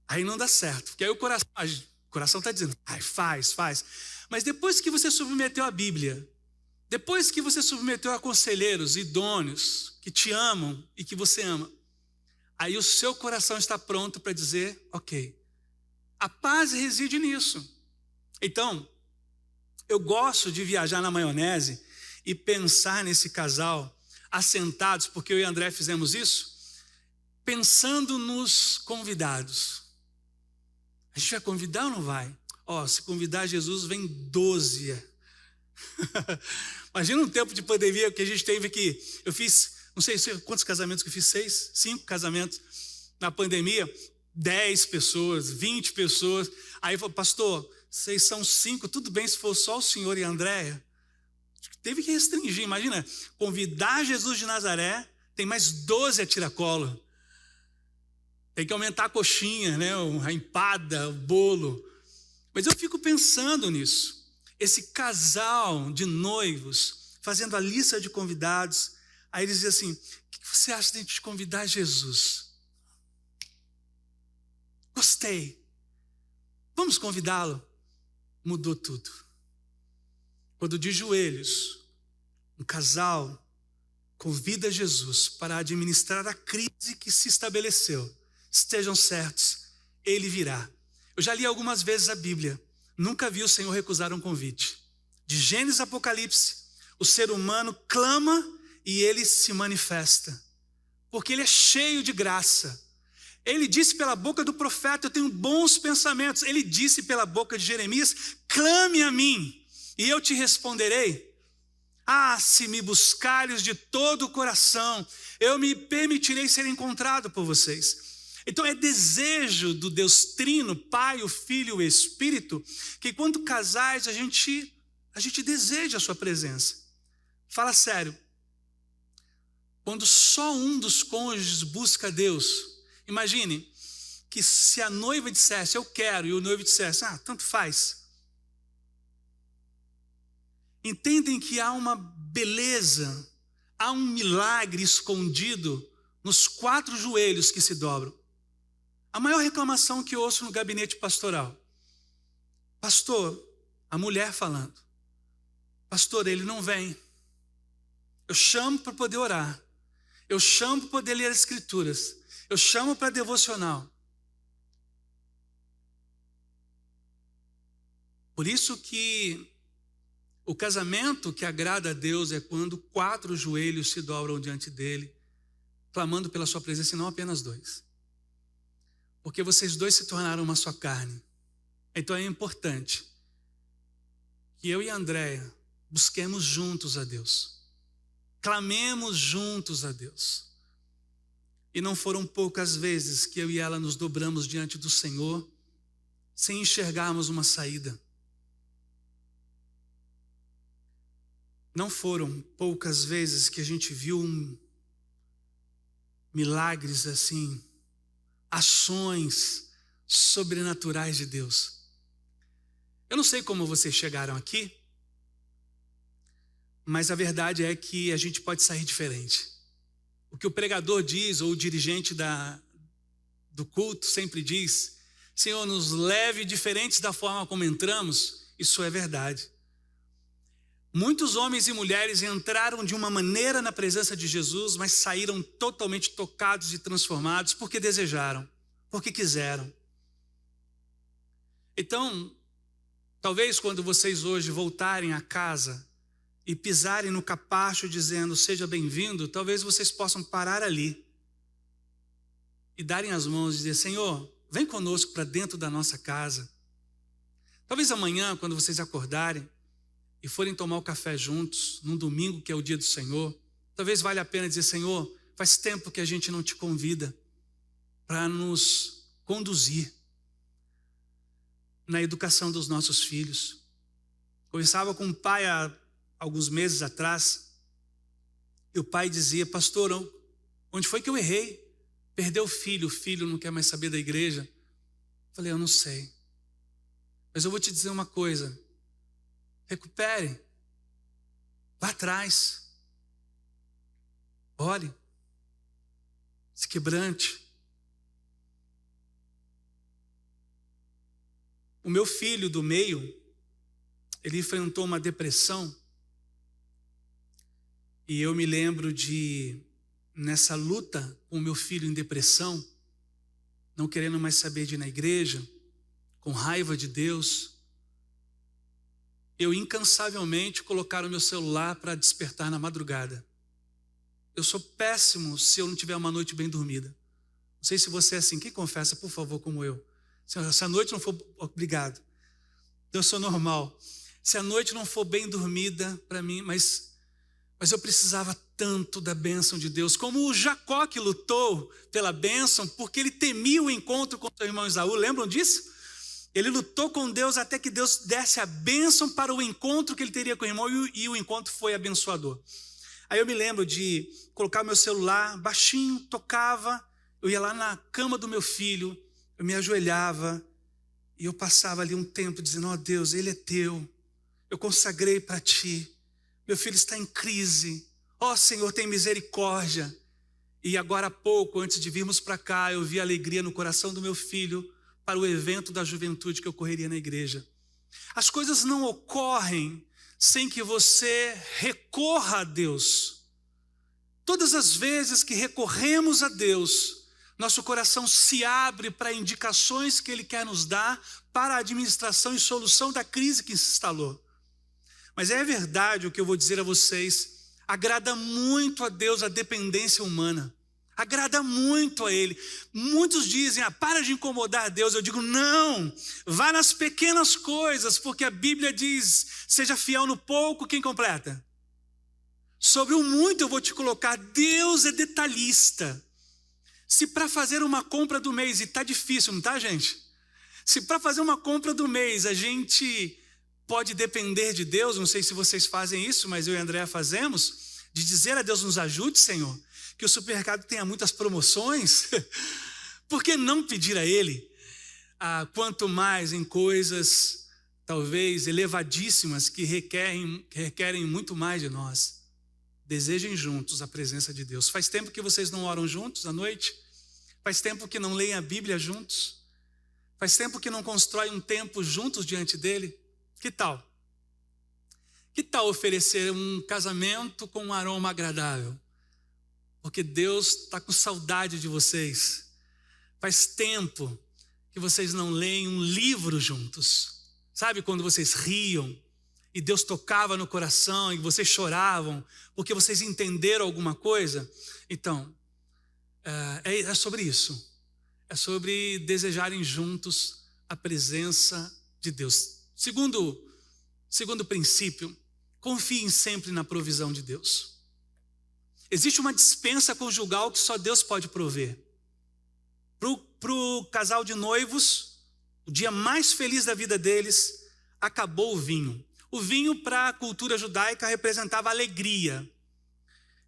Aí não dá certo, porque aí o coração está dizendo, faz. Mas depois que você submeteu a Bíblia, depois que você submeteu a conselheiros idôneos, que te amam e que você ama, aí o seu coração está pronto para dizer, ok, a paz reside nisso. Então, eu gosto de viajar na maionese e pensar nesse casal assentados, porque eu e André fizemos isso, pensando nos convidados. A gente vai convidar ou não vai? Se convidar Jesus, vem 12. Imagina um tempo de pandemia que a gente teve aqui. Eu fiz, não sei quantos casamentos que eu fiz, 5 casamentos na pandemia, 10 pessoas, 20 pessoas. Aí eu falei, pastor, vocês são 5, tudo bem se for só o senhor e a Andréia. Teve que restringir, imagina, convidar Jesus de Nazaré, tem mais 12 a tiracolo. Tem que aumentar a coxinha, né? A empada, o bolo. Mas eu fico pensando nisso. Esse casal de noivos fazendo a lista de convidados. Aí eles dizem assim, o que você acha de a gente convidar Jesus? Gostei. Vamos convidá-lo. Mudou tudo. Quando de joelhos, um casal convida Jesus para administrar a crise que se estabeleceu. Estejam certos, ele virá. Eu já li algumas vezes a Bíblia, nunca vi o Senhor recusar um convite. De Gênesis a Apocalipse, o ser humano clama e ele se manifesta, porque ele é cheio de graça. Ele disse pela boca do profeta, eu tenho bons pensamentos. Ele disse pela boca de Jeremias, clame a mim e eu te responderei. Se me buscares de todo o coração, eu me permitirei ser encontrado por vocês. Então é desejo do Deus Trino, Pai, o Filho e o Espírito, que quando casais a gente deseja a sua presença. Fala sério. Quando só um dos cônjuges busca Deus, imagine que se a noiva dissesse, eu quero, e o noivo dissesse, tanto faz. Entendem que há uma beleza, há um milagre escondido nos 4 joelhos que se dobram. A maior reclamação que eu ouço no gabinete pastoral. Pastor, a mulher falando. Pastor, ele não vem. Eu chamo para poder orar. Eu chamo para poder ler as escrituras. Eu chamo para devocional. Por isso que o casamento que agrada a Deus é quando 4 joelhos se dobram diante dele, clamando pela sua presença e não apenas 2. Porque vocês 2 se tornaram uma só carne. Então é importante que eu e a Andréia busquemos juntos a Deus. Clamemos juntos a Deus. E não foram poucas vezes que eu e ela nos dobramos diante do Senhor sem enxergarmos uma saída. Não foram poucas vezes que a gente viu milagres assim, ações sobrenaturais de Deus. Eu não sei como vocês chegaram aqui, mas a verdade é que a gente pode sair diferente. O que o pregador diz, ou o dirigente do culto sempre diz: Senhor, nos leve diferentes da forma como entramos. Isso é verdade. Muitos homens e mulheres entraram de uma maneira na presença de Jesus, mas saíram totalmente tocados e transformados porque desejaram, porque quiseram. Então, talvez quando vocês hoje voltarem a casa e pisarem no capacho dizendo seja bem-vindo, talvez vocês possam parar ali e darem as mãos e dizer: Senhor, vem conosco para dentro da nossa casa. Talvez amanhã, quando vocês acordarem e forem tomar o café juntos, num domingo que é o dia do Senhor, talvez valha a pena dizer: Senhor, faz tempo que a gente não te convida para nos conduzir na educação dos nossos filhos. Conversava com um pai há alguns meses atrás, e o pai dizia: pastor, onde foi que eu errei? Perdeu o filho não quer mais saber da igreja. Eu falei: eu não sei, mas eu vou te dizer uma coisa: recupere, vá atrás, ore, se quebrante. O meu filho do meio, ele enfrentou uma depressão, e eu me lembro de, nessa luta com o meu filho em depressão, não querendo mais saber de ir na igreja, com raiva de Deus, eu incansavelmente colocar o meu celular para despertar na madrugada. Eu sou péssimo se eu não tiver uma noite bem dormida. Não sei se você é assim. Quem confessa, por favor, como eu? Se a noite não for... Obrigado. Eu sou normal. Se a noite não for bem dormida para mim, mas eu precisava tanto da bênção de Deus, como o Jacó que lutou pela bênção, porque ele temia o encontro com seu irmão Esaú. Lembram disso? Ele lutou com Deus até que Deus desse a bênção para o encontro que ele teria com o irmão, e o encontro foi abençoador. Aí eu me lembro de colocar o meu celular baixinho, tocava, eu ia lá na cama do meu filho, eu me ajoelhava e eu passava ali um tempo dizendo: ó Deus, ele é teu, eu consagrei para ti, meu filho está em crise, ó Senhor, tem misericórdia. E agora há pouco, antes de virmos para cá, eu vi a alegria no coração do meu filho para o evento da juventude que ocorreria na igreja. As coisas não ocorrem sem que você recorra a Deus. Todas as vezes que recorremos a Deus, nosso coração se abre para indicações que Ele quer nos dar para a administração e solução da crise que se instalou. Mas é verdade o que eu vou dizer a vocês: agrada muito a Deus a dependência humana. Agrada muito a Ele. Muitos dizem: para de incomodar Deus. Eu digo: não, vá nas pequenas coisas, porque a Bíblia diz: seja fiel no pouco, quem completa? Sobre o muito eu vou te colocar. Deus é detalhista. Se para fazer uma compra do mês, e está difícil, não está, gente? Se para fazer uma compra do mês a gente pode depender de Deus, não sei se vocês fazem isso, mas eu e a Andréa fazemos, de dizer a Deus: nos ajude, Senhor, que o supermercado tenha muitas promoções. Por que não pedir a Ele? Quanto mais em coisas talvez elevadíssimas que requerem muito mais de nós. Desejem juntos a presença de Deus. Faz tempo que vocês não oram juntos à noite? Faz tempo que não leem a Bíblia juntos? Faz tempo que não constroem um tempo juntos diante dele? Que tal? Que tal oferecer um casamento com um aroma agradável? Porque Deus está com saudade de vocês. Faz tempo que vocês não leem um livro juntos. Sabe quando vocês riam e Deus tocava no coração e vocês choravam porque vocês entenderam alguma coisa? Então, é sobre isso. É sobre desejarem juntos a presença de Deus. Segundo princípio, confiem sempre na provisão de Deus. Existe uma dispensa conjugal que só Deus pode prover. Para o casal de noivos, o dia mais feliz da vida deles, acabou o vinho. O vinho, para a cultura judaica, representava alegria.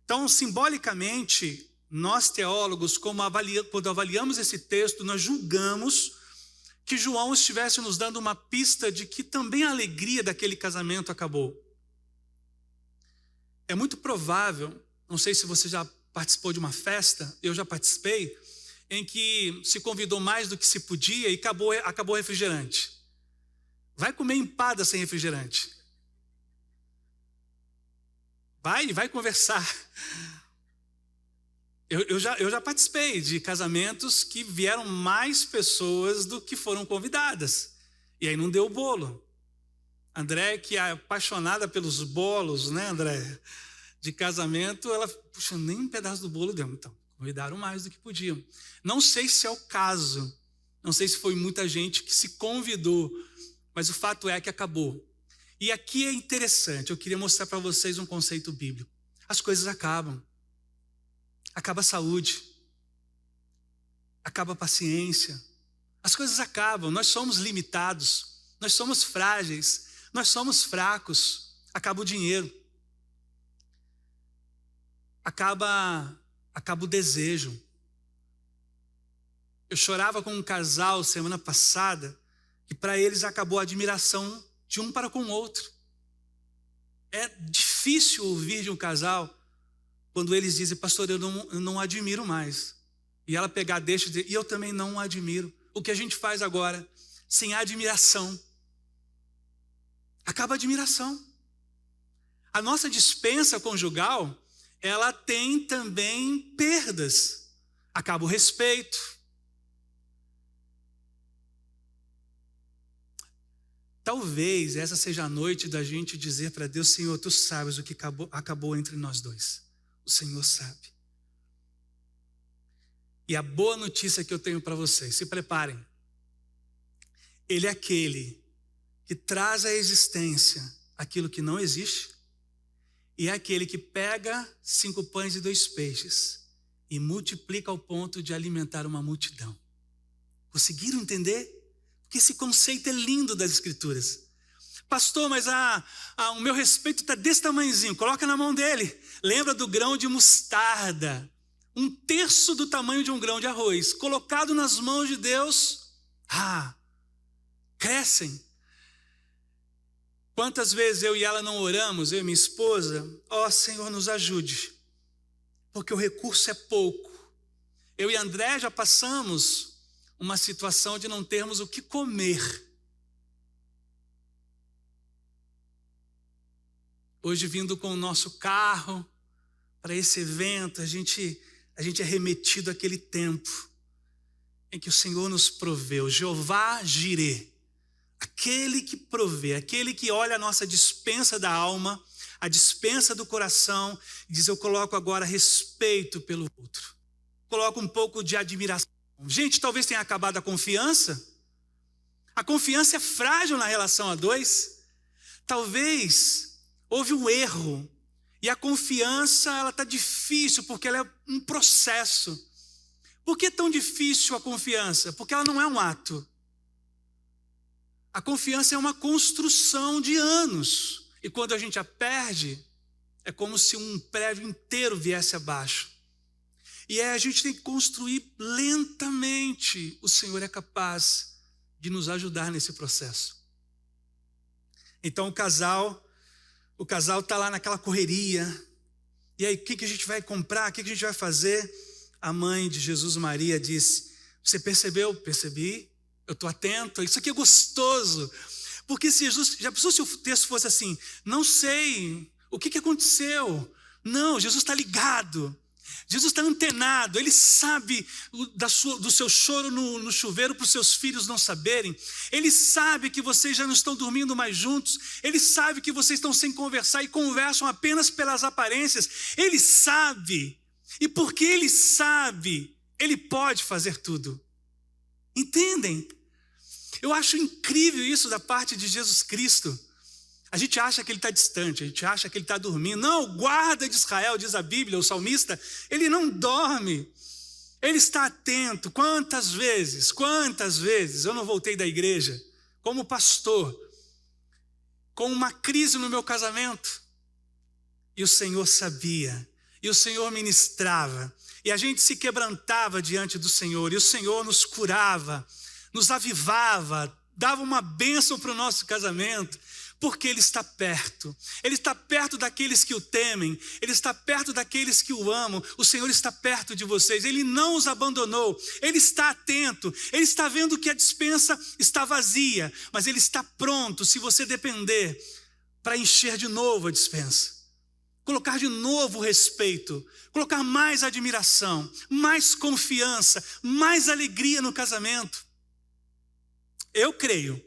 Então, simbolicamente, nós teólogos, quando avaliamos esse texto, nós julgamos que João estivesse nos dando uma pista de que também a alegria daquele casamento acabou. É muito provável, não sei se você já participou de uma festa, eu já participei, em que se convidou mais do que se podia e acabou o refrigerante. Vai comer empada sem refrigerante. Vai conversar. Eu já participei de casamentos que vieram mais pessoas do que foram convidadas. E aí não deu o bolo. André, que é apaixonada pelos bolos, né, André? De casamento, ela, puxa, nem um pedaço do bolo deu. Então, convidaram mais do que podiam. Não sei se é o caso. Não sei se foi muita gente que se convidou. Mas o fato é que acabou. E aqui é interessante, eu queria mostrar para vocês um conceito bíblico. As coisas acabam. Acaba a saúde. Acaba a paciência. As coisas acabam, nós somos limitados. Nós somos frágeis. Nós somos fracos. Acaba o dinheiro. Acaba o desejo. Eu chorava com um casal semana passada, que para eles acabou a admiração de um para com o outro. É difícil ouvir de um casal quando eles dizem, pastor, eu não admiro mais. E ela pegar, deixa e dizer, e eu também não admiro. O que a gente faz agora, sem admiração? Acaba a admiração. A nossa dispensa conjugal, ela tem também perdas. Acaba o respeito. Talvez essa seja a noite da gente dizer para Deus, Senhor, Tu sabes o que acabou entre nós dois. O Senhor sabe. E a boa notícia que eu tenho para vocês, se preparem. Ele é aquele que traz à existência aquilo que não existe, e é aquele que pega 5 pães e 2 peixes e multiplica ao ponto de alimentar uma multidão. Conseguiram entender? Porque esse conceito é lindo das Escrituras. Pastor, mas o meu respeito está desse tamanhozinho. Coloca na mão dele. Lembra do grão de mostarda. 1/3 do tamanho de um grão de arroz. Colocado nas mãos de Deus, crescem. Quantas vezes eu e ela não oramos, eu e minha esposa, Senhor, nos ajude, porque o recurso é pouco. Eu e André já passamos uma situação de não termos o que comer. Hoje, vindo com o nosso carro para esse evento, a gente é remetido àquele tempo em que o Senhor nos proveu, Jeová Jirê, aquele que provê, aquele que olha a nossa dispensa da alma, a dispensa do coração, e diz, eu coloco agora respeito pelo outro, coloco um pouco de admiração. Gente, talvez tenha acabado a confiança. A confiança é frágil na relação a dois. Talvez houve um erro e a confiança ela está difícil porque ela é um processo. Por que é tão difícil a confiança? Porque ela não é um ato. A confiança é uma construção de anos. E quando a gente a perde, é como se um prédio inteiro viesse abaixo. E a gente tem que construir lentamente. O Senhor é capaz de nos ajudar nesse processo. Então o casal está lá naquela correria. E aí, o que a gente vai comprar? O que a gente vai fazer? A mãe de Jesus, Maria, disse, você percebeu? Percebi, eu estou atento. Isso aqui é gostoso. Porque se Jesus, já pensou se o texto fosse assim, não sei o que aconteceu. Não, Jesus está ligado. Jesus está antenado, Ele sabe do seu choro no chuveiro para os seus filhos não saberem. Ele sabe que vocês já não estão dormindo mais juntos. Ele sabe que vocês estão sem conversar e conversam apenas pelas aparências. Ele sabe, e porque Ele sabe, Ele pode fazer tudo. Entendem? Eu acho incrível isso da parte de Jesus Cristo. A gente acha que Ele está distante, a gente acha que Ele está dormindo. Não, o guarda de Israel, diz a Bíblia, o salmista, ele não dorme. Ele está atento. Quantas vezes eu não voltei da igreja como pastor, com uma crise no meu casamento. E o Senhor sabia, e o Senhor ministrava, e a gente se quebrantava diante do Senhor, e o Senhor nos curava, nos avivava, dava uma bênção para o nosso casamento. Porque Ele está perto. Ele está perto daqueles que o temem. Ele está perto daqueles que o amam. O Senhor está perto de vocês. Ele não os abandonou. Ele está atento. Ele está vendo que a despensa está vazia. Mas Ele está pronto, se você depender, para encher de novo a despensa. Colocar de novo o respeito. Colocar mais admiração, mais confiança, mais alegria no casamento. Eu creio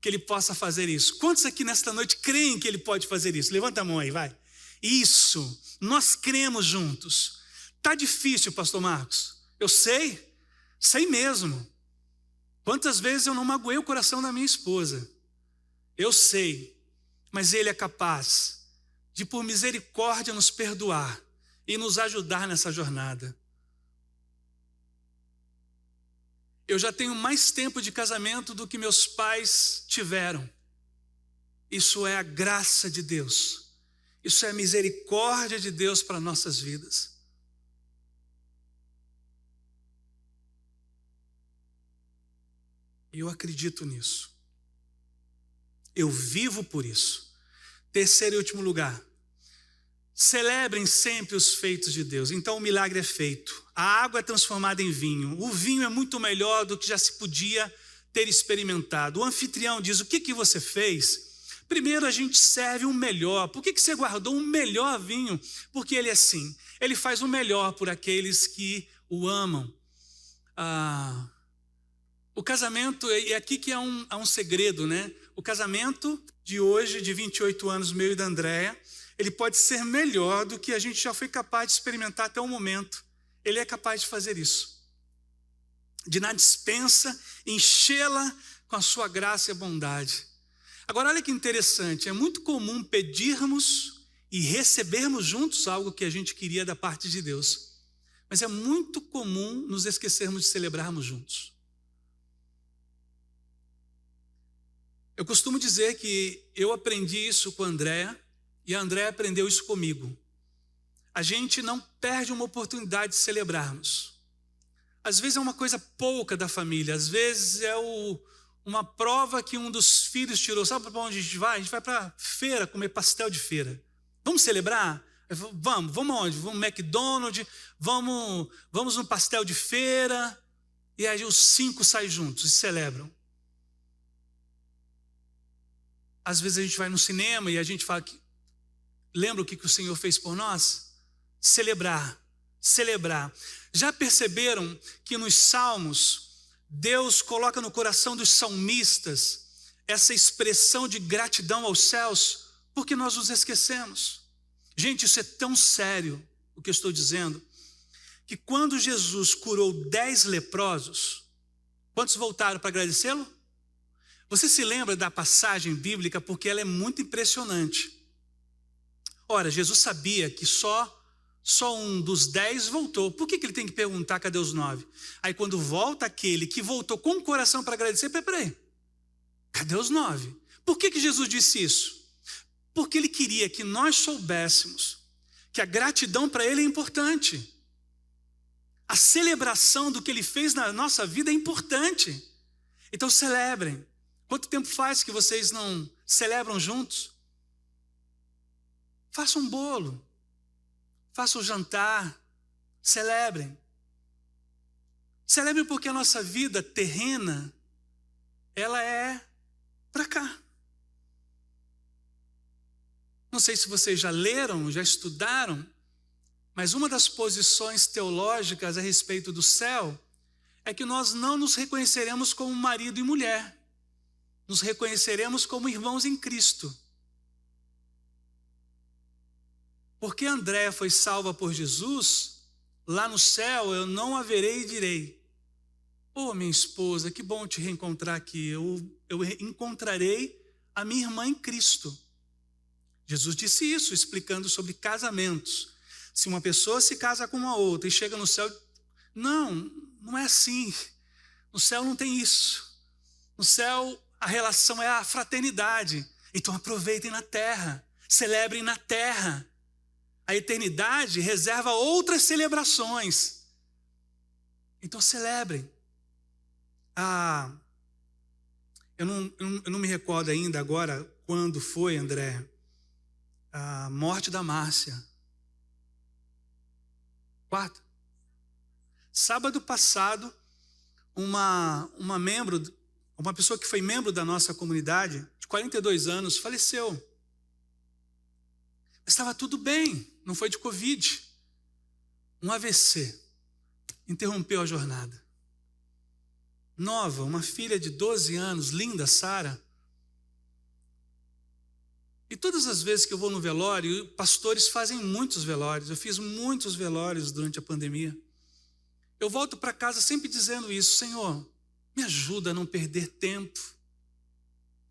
que Ele possa fazer isso. Quantos aqui nesta noite creem que Ele pode fazer isso? Levanta a mão aí, vai. Isso, nós cremos juntos. Está difícil, pastor Marcos. Eu sei mesmo. Quantas vezes eu não magoei o coração da minha esposa? Eu sei, mas Ele é capaz de, por misericórdia, nos perdoar e nos ajudar nessa jornada. Eu já tenho mais tempo de casamento do que meus pais tiveram. Isso é a graça de Deus. Isso é a misericórdia de Deus para nossas vidas. E eu acredito nisso. Eu vivo por isso. Terceiro e último lugar. Celebrem sempre os feitos de Deus. Então o milagre é feito. A água é transformada em vinho. O vinho é muito melhor do que já se podia ter experimentado. O anfitrião diz: o que você fez? Primeiro a gente serve o melhor. Por que você guardou o melhor vinho? Porque Ele é assim. Ele faz o melhor por aqueles que o amam. O casamento, e aqui que há um segredo, né? O casamento de hoje, de 28 anos, meu e da Andréia, ele pode ser melhor do que a gente já foi capaz de experimentar até o momento. Ele é capaz de fazer isso. De na despensa, enchê-la com a sua graça e bondade. Agora, olha que interessante, é muito comum pedirmos e recebermos juntos algo que a gente queria da parte de Deus. Mas é muito comum nos esquecermos de celebrarmos juntos. Eu costumo dizer que eu aprendi isso com a Andréia e a Andréia aprendeu isso comigo. A gente não perde uma oportunidade de celebrarmos. Às vezes é uma coisa pouca da família, às vezes é uma prova que um dos filhos tirou. Sabe para onde a gente vai? A gente vai para a feira comer pastel de feira. Vamos celebrar? Vamos aonde? Vamos no McDonald's, vamos no pastel de feira. E aí os 5 saem juntos e celebram. Às vezes a gente vai no cinema e a gente fala que lembra o que o Senhor fez por nós? Celebrar. Já perceberam que nos Salmos Deus coloca no coração dos salmistas essa expressão de gratidão aos céus, porque nós nos esquecemos. Gente, isso é tão sério o que eu estou dizendo, que quando Jesus curou 10 leprosos, quantos voltaram para agradecê-lo? Você se lembra da passagem bíblica porque ela é muito impressionante. Ora, Jesus sabia que só um dos 10 voltou. Por que ele tem que perguntar cadê os 9? Aí quando volta aquele que voltou com o coração para agradecer, peraí, cadê os 9? Por que Jesus disse isso? Porque Ele queria que nós soubéssemos que a gratidão para Ele é importante. A celebração do que Ele fez na nossa vida é importante. Então celebrem. Quanto tempo faz que vocês não celebram juntos? Faça um bolo, faça um jantar, celebrem. Celebrem porque a nossa vida terrena, ela é para cá. Não sei se vocês já leram, já estudaram, mas uma das posições teológicas a respeito do céu é que nós não nos reconheceremos como marido e mulher. Nos reconheceremos como irmãos em Cristo. Porque Andréia foi salva por Jesus, lá no céu eu não a verei e direi: minha esposa, que bom te reencontrar aqui. Eu encontrarei a minha irmã em Cristo. Jesus disse isso, explicando sobre casamentos. Se uma pessoa se casa com uma outra e chega no céu, não é assim. No céu não tem isso. No céu a relação é a fraternidade. Então aproveitem na terra, celebrem na terra. A eternidade reserva outras celebrações. Então celebrem. Eu não eu não me recordo ainda agora quando foi, André, a morte da Márcia. Quarta. Sábado passado, uma pessoa que foi membro da nossa comunidade, de 42 anos, faleceu. Mas estava tudo bem, não foi de Covid. Um AVC interrompeu a jornada. Nova, uma filha de 12 anos, linda, Sara. E todas as vezes que eu vou no velório, pastores fazem muitos velórios, eu fiz muitos velórios durante a pandemia. Eu volto para casa sempre dizendo isso: Senhor, me ajuda a não perder tempo,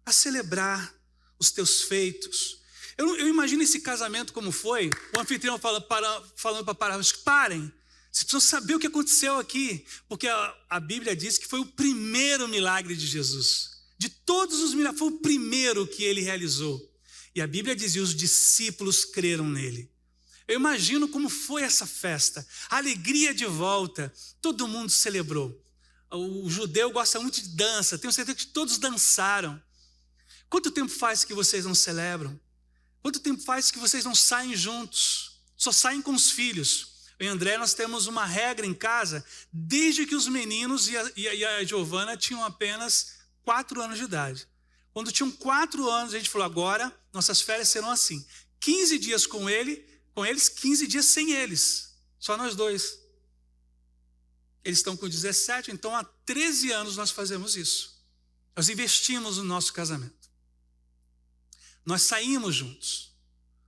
a celebrar os teus feitos. Eu imagino esse casamento como foi, o anfitrião falando para parar, parem, vocês precisam saber o que aconteceu aqui, porque a Bíblia diz que foi o primeiro milagre de Jesus. De todos os milagres, foi o primeiro que ele realizou. E a Bíblia diz, e os discípulos creram nele. Eu imagino como foi essa festa, a alegria de volta, todo mundo celebrou. O judeu gosta muito de dança, tenho certeza que todos dançaram. Quanto tempo faz que vocês não celebram? Quanto tempo faz que vocês não saem juntos? Só saem com os filhos. Eu e André, nós temos uma regra em casa, desde que os meninos e a Giovana tinham apenas 4 anos de idade. Quando tinham 4 anos, a gente falou, agora nossas férias serão assim, 15 dias com eles, 15 dias sem eles, só nós dois. Eles estão com 17, então há 13 anos nós fazemos isso. Nós investimos no nosso casamento. Nós saímos juntos.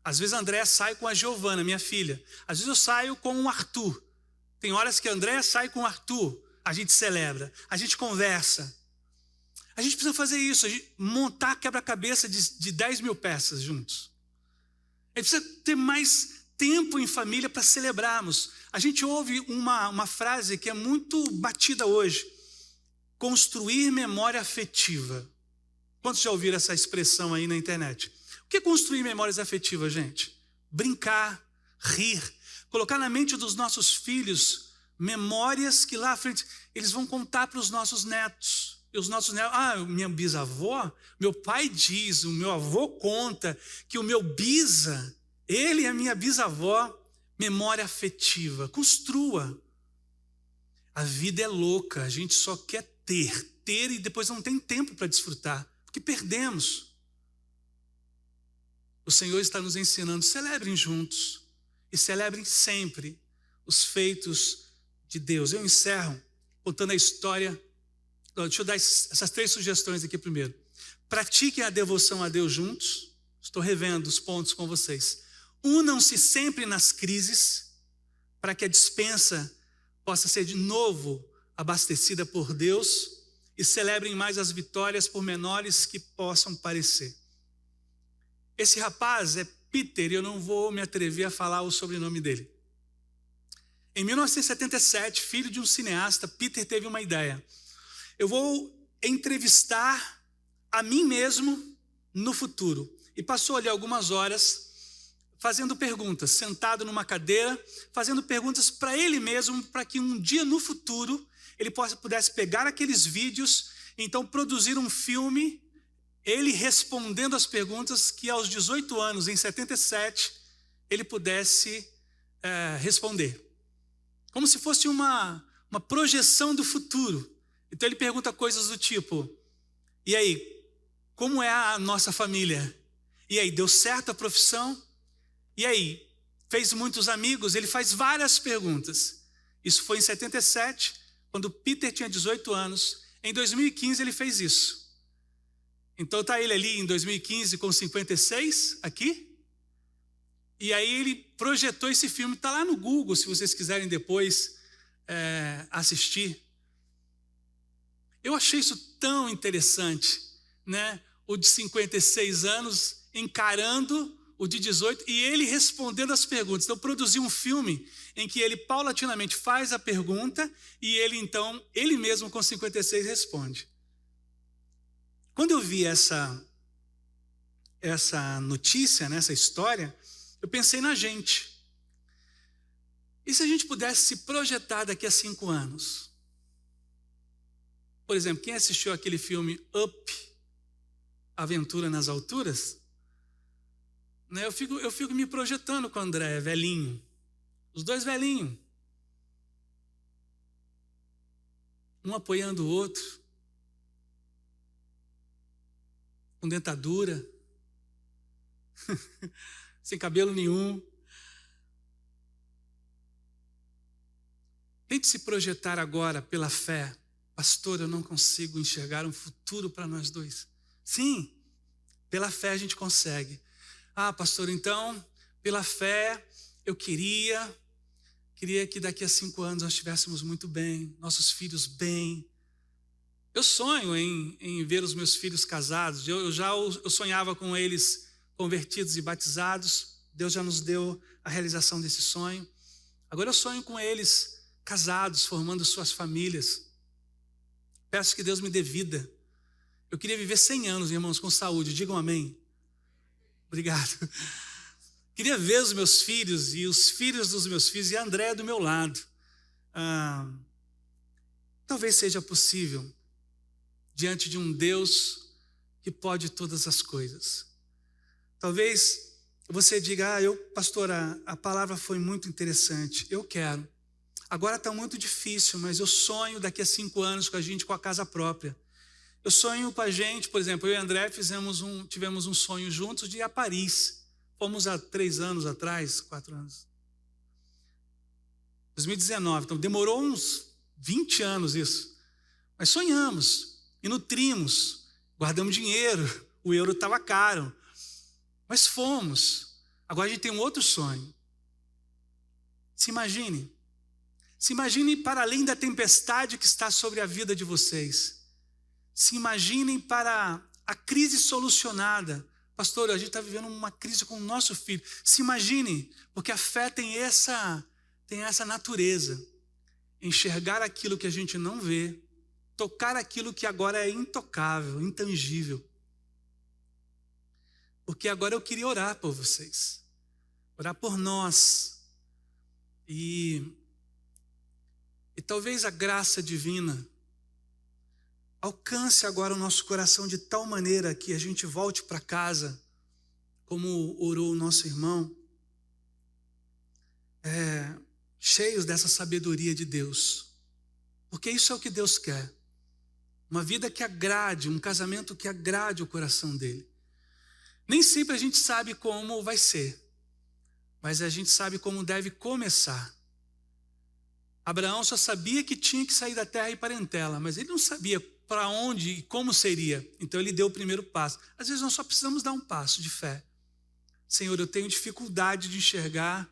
Às vezes a Andréa sai com a Giovana, minha filha. Às vezes eu saio com o Arthur. Tem horas que a Andréa sai com o Arthur. A gente celebra, a gente conversa. A gente precisa fazer isso, montar quebra-cabeça de 10 mil peças juntos. A gente precisa ter mais tempo em família para celebrarmos. A gente ouve uma frase que é muito batida hoje. Construir memória afetiva. Quantos já ouviram essa expressão aí na internet? O que é construir memórias afetivas, gente? Brincar, rir, colocar na mente dos nossos filhos memórias que lá à frente eles vão contar para os nossos netos. E os nossos netos, minha bisavó, meu pai diz, o meu avô conta que o meu bisa, ele é a minha bisavó. Memória afetiva, construa. A vida é louca, a gente só quer ter e depois não tem tempo para desfrutar, porque perdemos. O Senhor está nos ensinando, celebrem juntos e celebrem sempre os feitos de Deus. Eu encerro contando a história. Deixa eu dar essas 3 sugestões aqui primeiro. Pratiquem a devoção a Deus juntos. Estou revendo os pontos com vocês. Unam-se sempre nas crises, para que a despensa possa ser de novo abastecida por Deus, e celebrem mais as vitórias, por menores que possam parecer. Esse rapaz é Peter, e eu não vou me atrever a falar o sobrenome dele. Em 1977, filho de um cineasta, Peter teve uma ideia. Eu vou entrevistar a mim mesmo no futuro. E passou ali algumas horas fazendo perguntas, sentado numa cadeira, fazendo perguntas para ele mesmo, para que um dia no futuro ele pudesse pegar aqueles vídeos, então produzir um filme, ele respondendo as perguntas que aos 18 anos, em 77, ele pudesse responder. Como se fosse uma projeção do futuro. Então ele pergunta coisas do tipo, e aí, como é a nossa família? E aí, deu certo a profissão? E aí, fez muitos amigos? Ele faz várias perguntas. Isso foi em 77, quando Peter tinha 18 anos. Em 2015 ele fez isso. Então está ele ali em 2015 com 56, aqui. E aí ele projetou esse filme, está lá no Google, se vocês quiserem depois assistir. Eu achei isso tão interessante, né? O de 56 anos encarando o de 18 e ele respondendo as perguntas. Então produziu um filme em que ele paulatinamente faz a pergunta e ele então, ele mesmo com 56 responde. Quando eu vi essa notícia, né, essa história, eu pensei na gente. E se a gente pudesse se projetar daqui a 5 anos? Por exemplo, quem assistiu aquele filme Up? Aventura nas Alturas, né? Eu fico me projetando com o André, velhinho. Os dois velhinhos. Um apoiando o outro. Com dentadura. Sem cabelo nenhum. Tente se projetar agora pela fé. Pastor, eu não consigo enxergar um futuro para nós dois. Sim, pela fé a gente consegue. Ah, pastor, então, pela fé eu queria que daqui a 5 anos nós estivéssemos muito bem, nossos filhos bem. Eu sonho em ver os meus filhos casados. Eu sonhava com eles convertidos e batizados. Deus já nos deu a realização desse sonho. Agora eu sonho com eles casados, formando suas famílias. Peço que Deus me dê vida. Eu queria viver 100 anos, irmãos, com saúde. Digam amém. Obrigado. Queria ver os meus filhos e os filhos dos meus filhos e a André do meu lado. Talvez seja possível diante de um Deus que pode todas as coisas. Talvez você diga, pastor, a palavra foi muito interessante. Eu quero. Agora está muito difícil, mas eu sonho daqui a 5 anos com a gente com a casa própria. Eu sonho com a gente, por exemplo, eu e o André tivemos um sonho juntos de ir a Paris. Fomos há 3 anos atrás, 4 anos. 2019, então demorou uns 20 anos isso. Mas sonhamos e nutrimos, guardamos dinheiro, o euro estava caro. Mas fomos. Agora a gente tem um outro sonho. Se imagine para além da tempestade que está sobre a vida de vocês. Se imaginem para a crise solucionada. Pastor, a gente está vivendo uma crise com o nosso filho. Se imagine, porque a fé tem essa natureza. Enxergar aquilo que a gente não vê. Tocar aquilo que agora é intocável, intangível. Porque agora eu queria orar por vocês. Orar por nós. E talvez a graça divina alcance agora o nosso coração de tal maneira que a gente volte para casa, como orou o nosso irmão, cheios dessa sabedoria de Deus. Porque isso é o que Deus quer. Uma vida que agrade, um casamento que agrade o coração dele. Nem sempre a gente sabe como vai ser, mas a gente sabe como deve começar. Abraão só sabia que tinha que sair da terra e parentela, mas ele não sabia para onde e como seria. Então ele deu o primeiro passo. Às vezes nós só precisamos dar um passo de fé. Senhor, eu tenho dificuldade de enxergar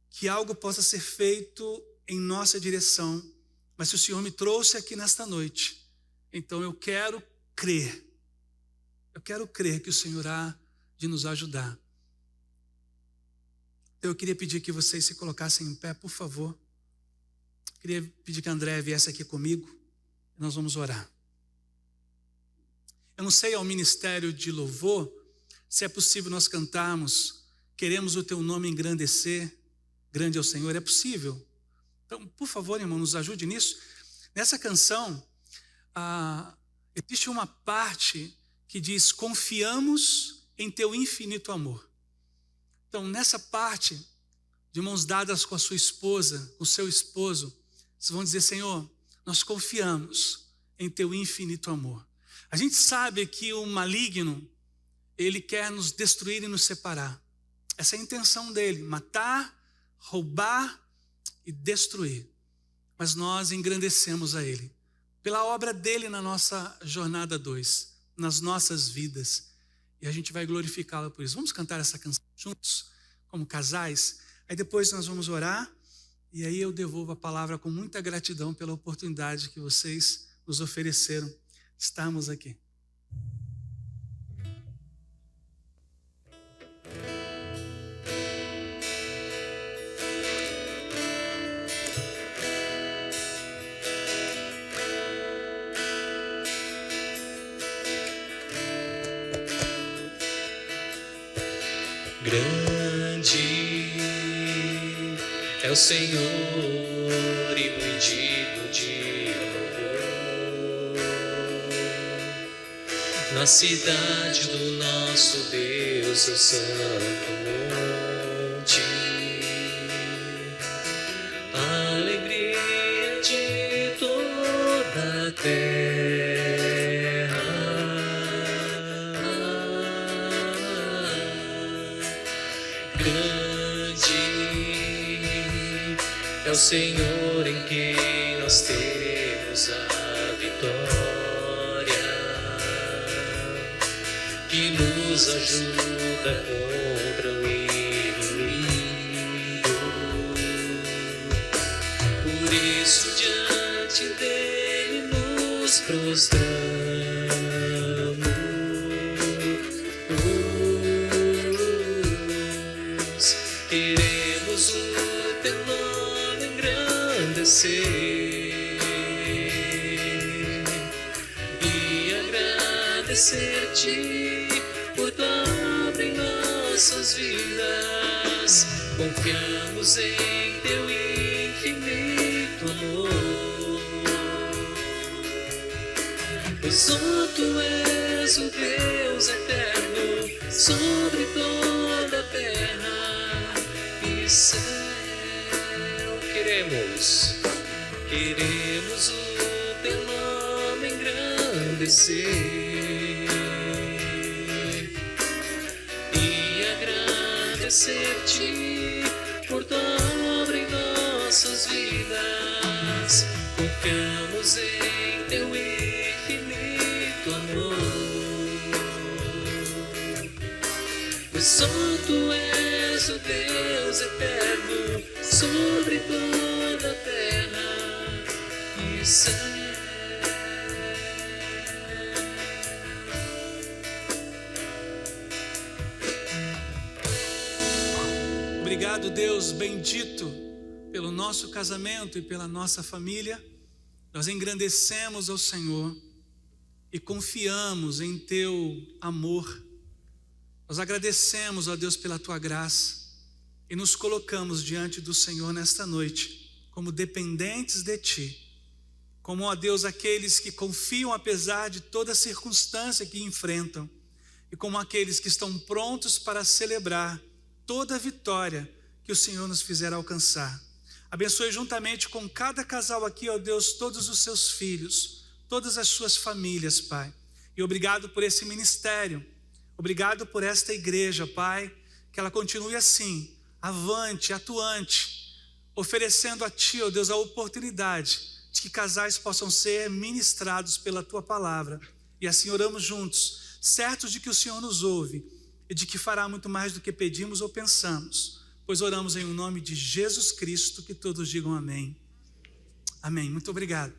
que algo possa ser feito em nossa direção, mas se o Senhor me trouxe aqui nesta noite, então eu quero crer. Eu quero crer que o Senhor há de nos ajudar. Então eu queria pedir que vocês se colocassem em pé, por favor. Queria pedir que a André viesse aqui comigo. Nós vamos orar. Eu não sei ao ministério de louvor se é possível nós cantarmos queremos o teu nome engrandecer, grande é o Senhor. É possível. Então, por favor, irmão, nos ajude nisso. Nessa canção, existe uma parte que diz confiamos em teu infinito amor. Então, nessa parte, de mãos dadas com a sua esposa, com o seu esposo, vocês vão dizer, Senhor, nós confiamos em teu infinito amor. A gente sabe que o maligno, ele quer nos destruir e nos separar. Essa é a intenção dele, matar, roubar e destruir. Mas nós engrandecemos a ele, pela obra dele na nossa jornada 2, nas nossas vidas. E a gente vai glorificá-lo por isso. Vamos cantar essa canção juntos, como casais? Aí depois nós vamos orar. E aí eu devolvo a palavra com muita gratidão pela oportunidade que vocês nos ofereceram. Estamos aqui. Grande é o Senhor e muito digno de louvor. na cidade do nosso Deus, o santo monte. A alegria de toda a terra. Grande é o Senhor em quem nós temos a vitória, que nos ajuda contra o inimigo. Por isso diante dele nos prostramos. Queremos o teu nome engrandecer e agradecer-te por tua obra em nossas vidas. Confiamos em teu infinito amor, pois só tu és o Deus eterno sobre toda a terra e céu. Queremos o teu nome engrandecer e agradecer-te por tua obra em nossas vidas. Confiamos em teu infinito amor, pois só tu és o Deus eterno sobre toda a terra e céu. Obrigado, Deus bendito, pelo nosso casamento e pela nossa família. Nós engrandecemos ao Senhor e confiamos em teu amor. Nós agradecemos, ó Deus, pela tua graça e nos colocamos diante do Senhor nesta noite como dependentes de ti, como, ó Deus, aqueles que confiam apesar de toda circunstância que enfrentam, e como aqueles que estão prontos para celebrar toda a vitória que o Senhor nos fizer alcançar. Abençoe juntamente com cada casal aqui, ó Deus, todos os seus filhos, todas as suas famílias, Pai. E obrigado por esse ministério, obrigado por esta igreja, Pai, que ela continue assim, avante, atuante, oferecendo a Ti, ó Deus, a oportunidade de que casais possam ser ministrados pela Tua palavra. E assim oramos juntos, certos de que o Senhor nos ouve e de que fará muito mais do que pedimos ou pensamos, pois oramos em nome de Jesus Cristo, que todos digam amém. Amém. Muito obrigado.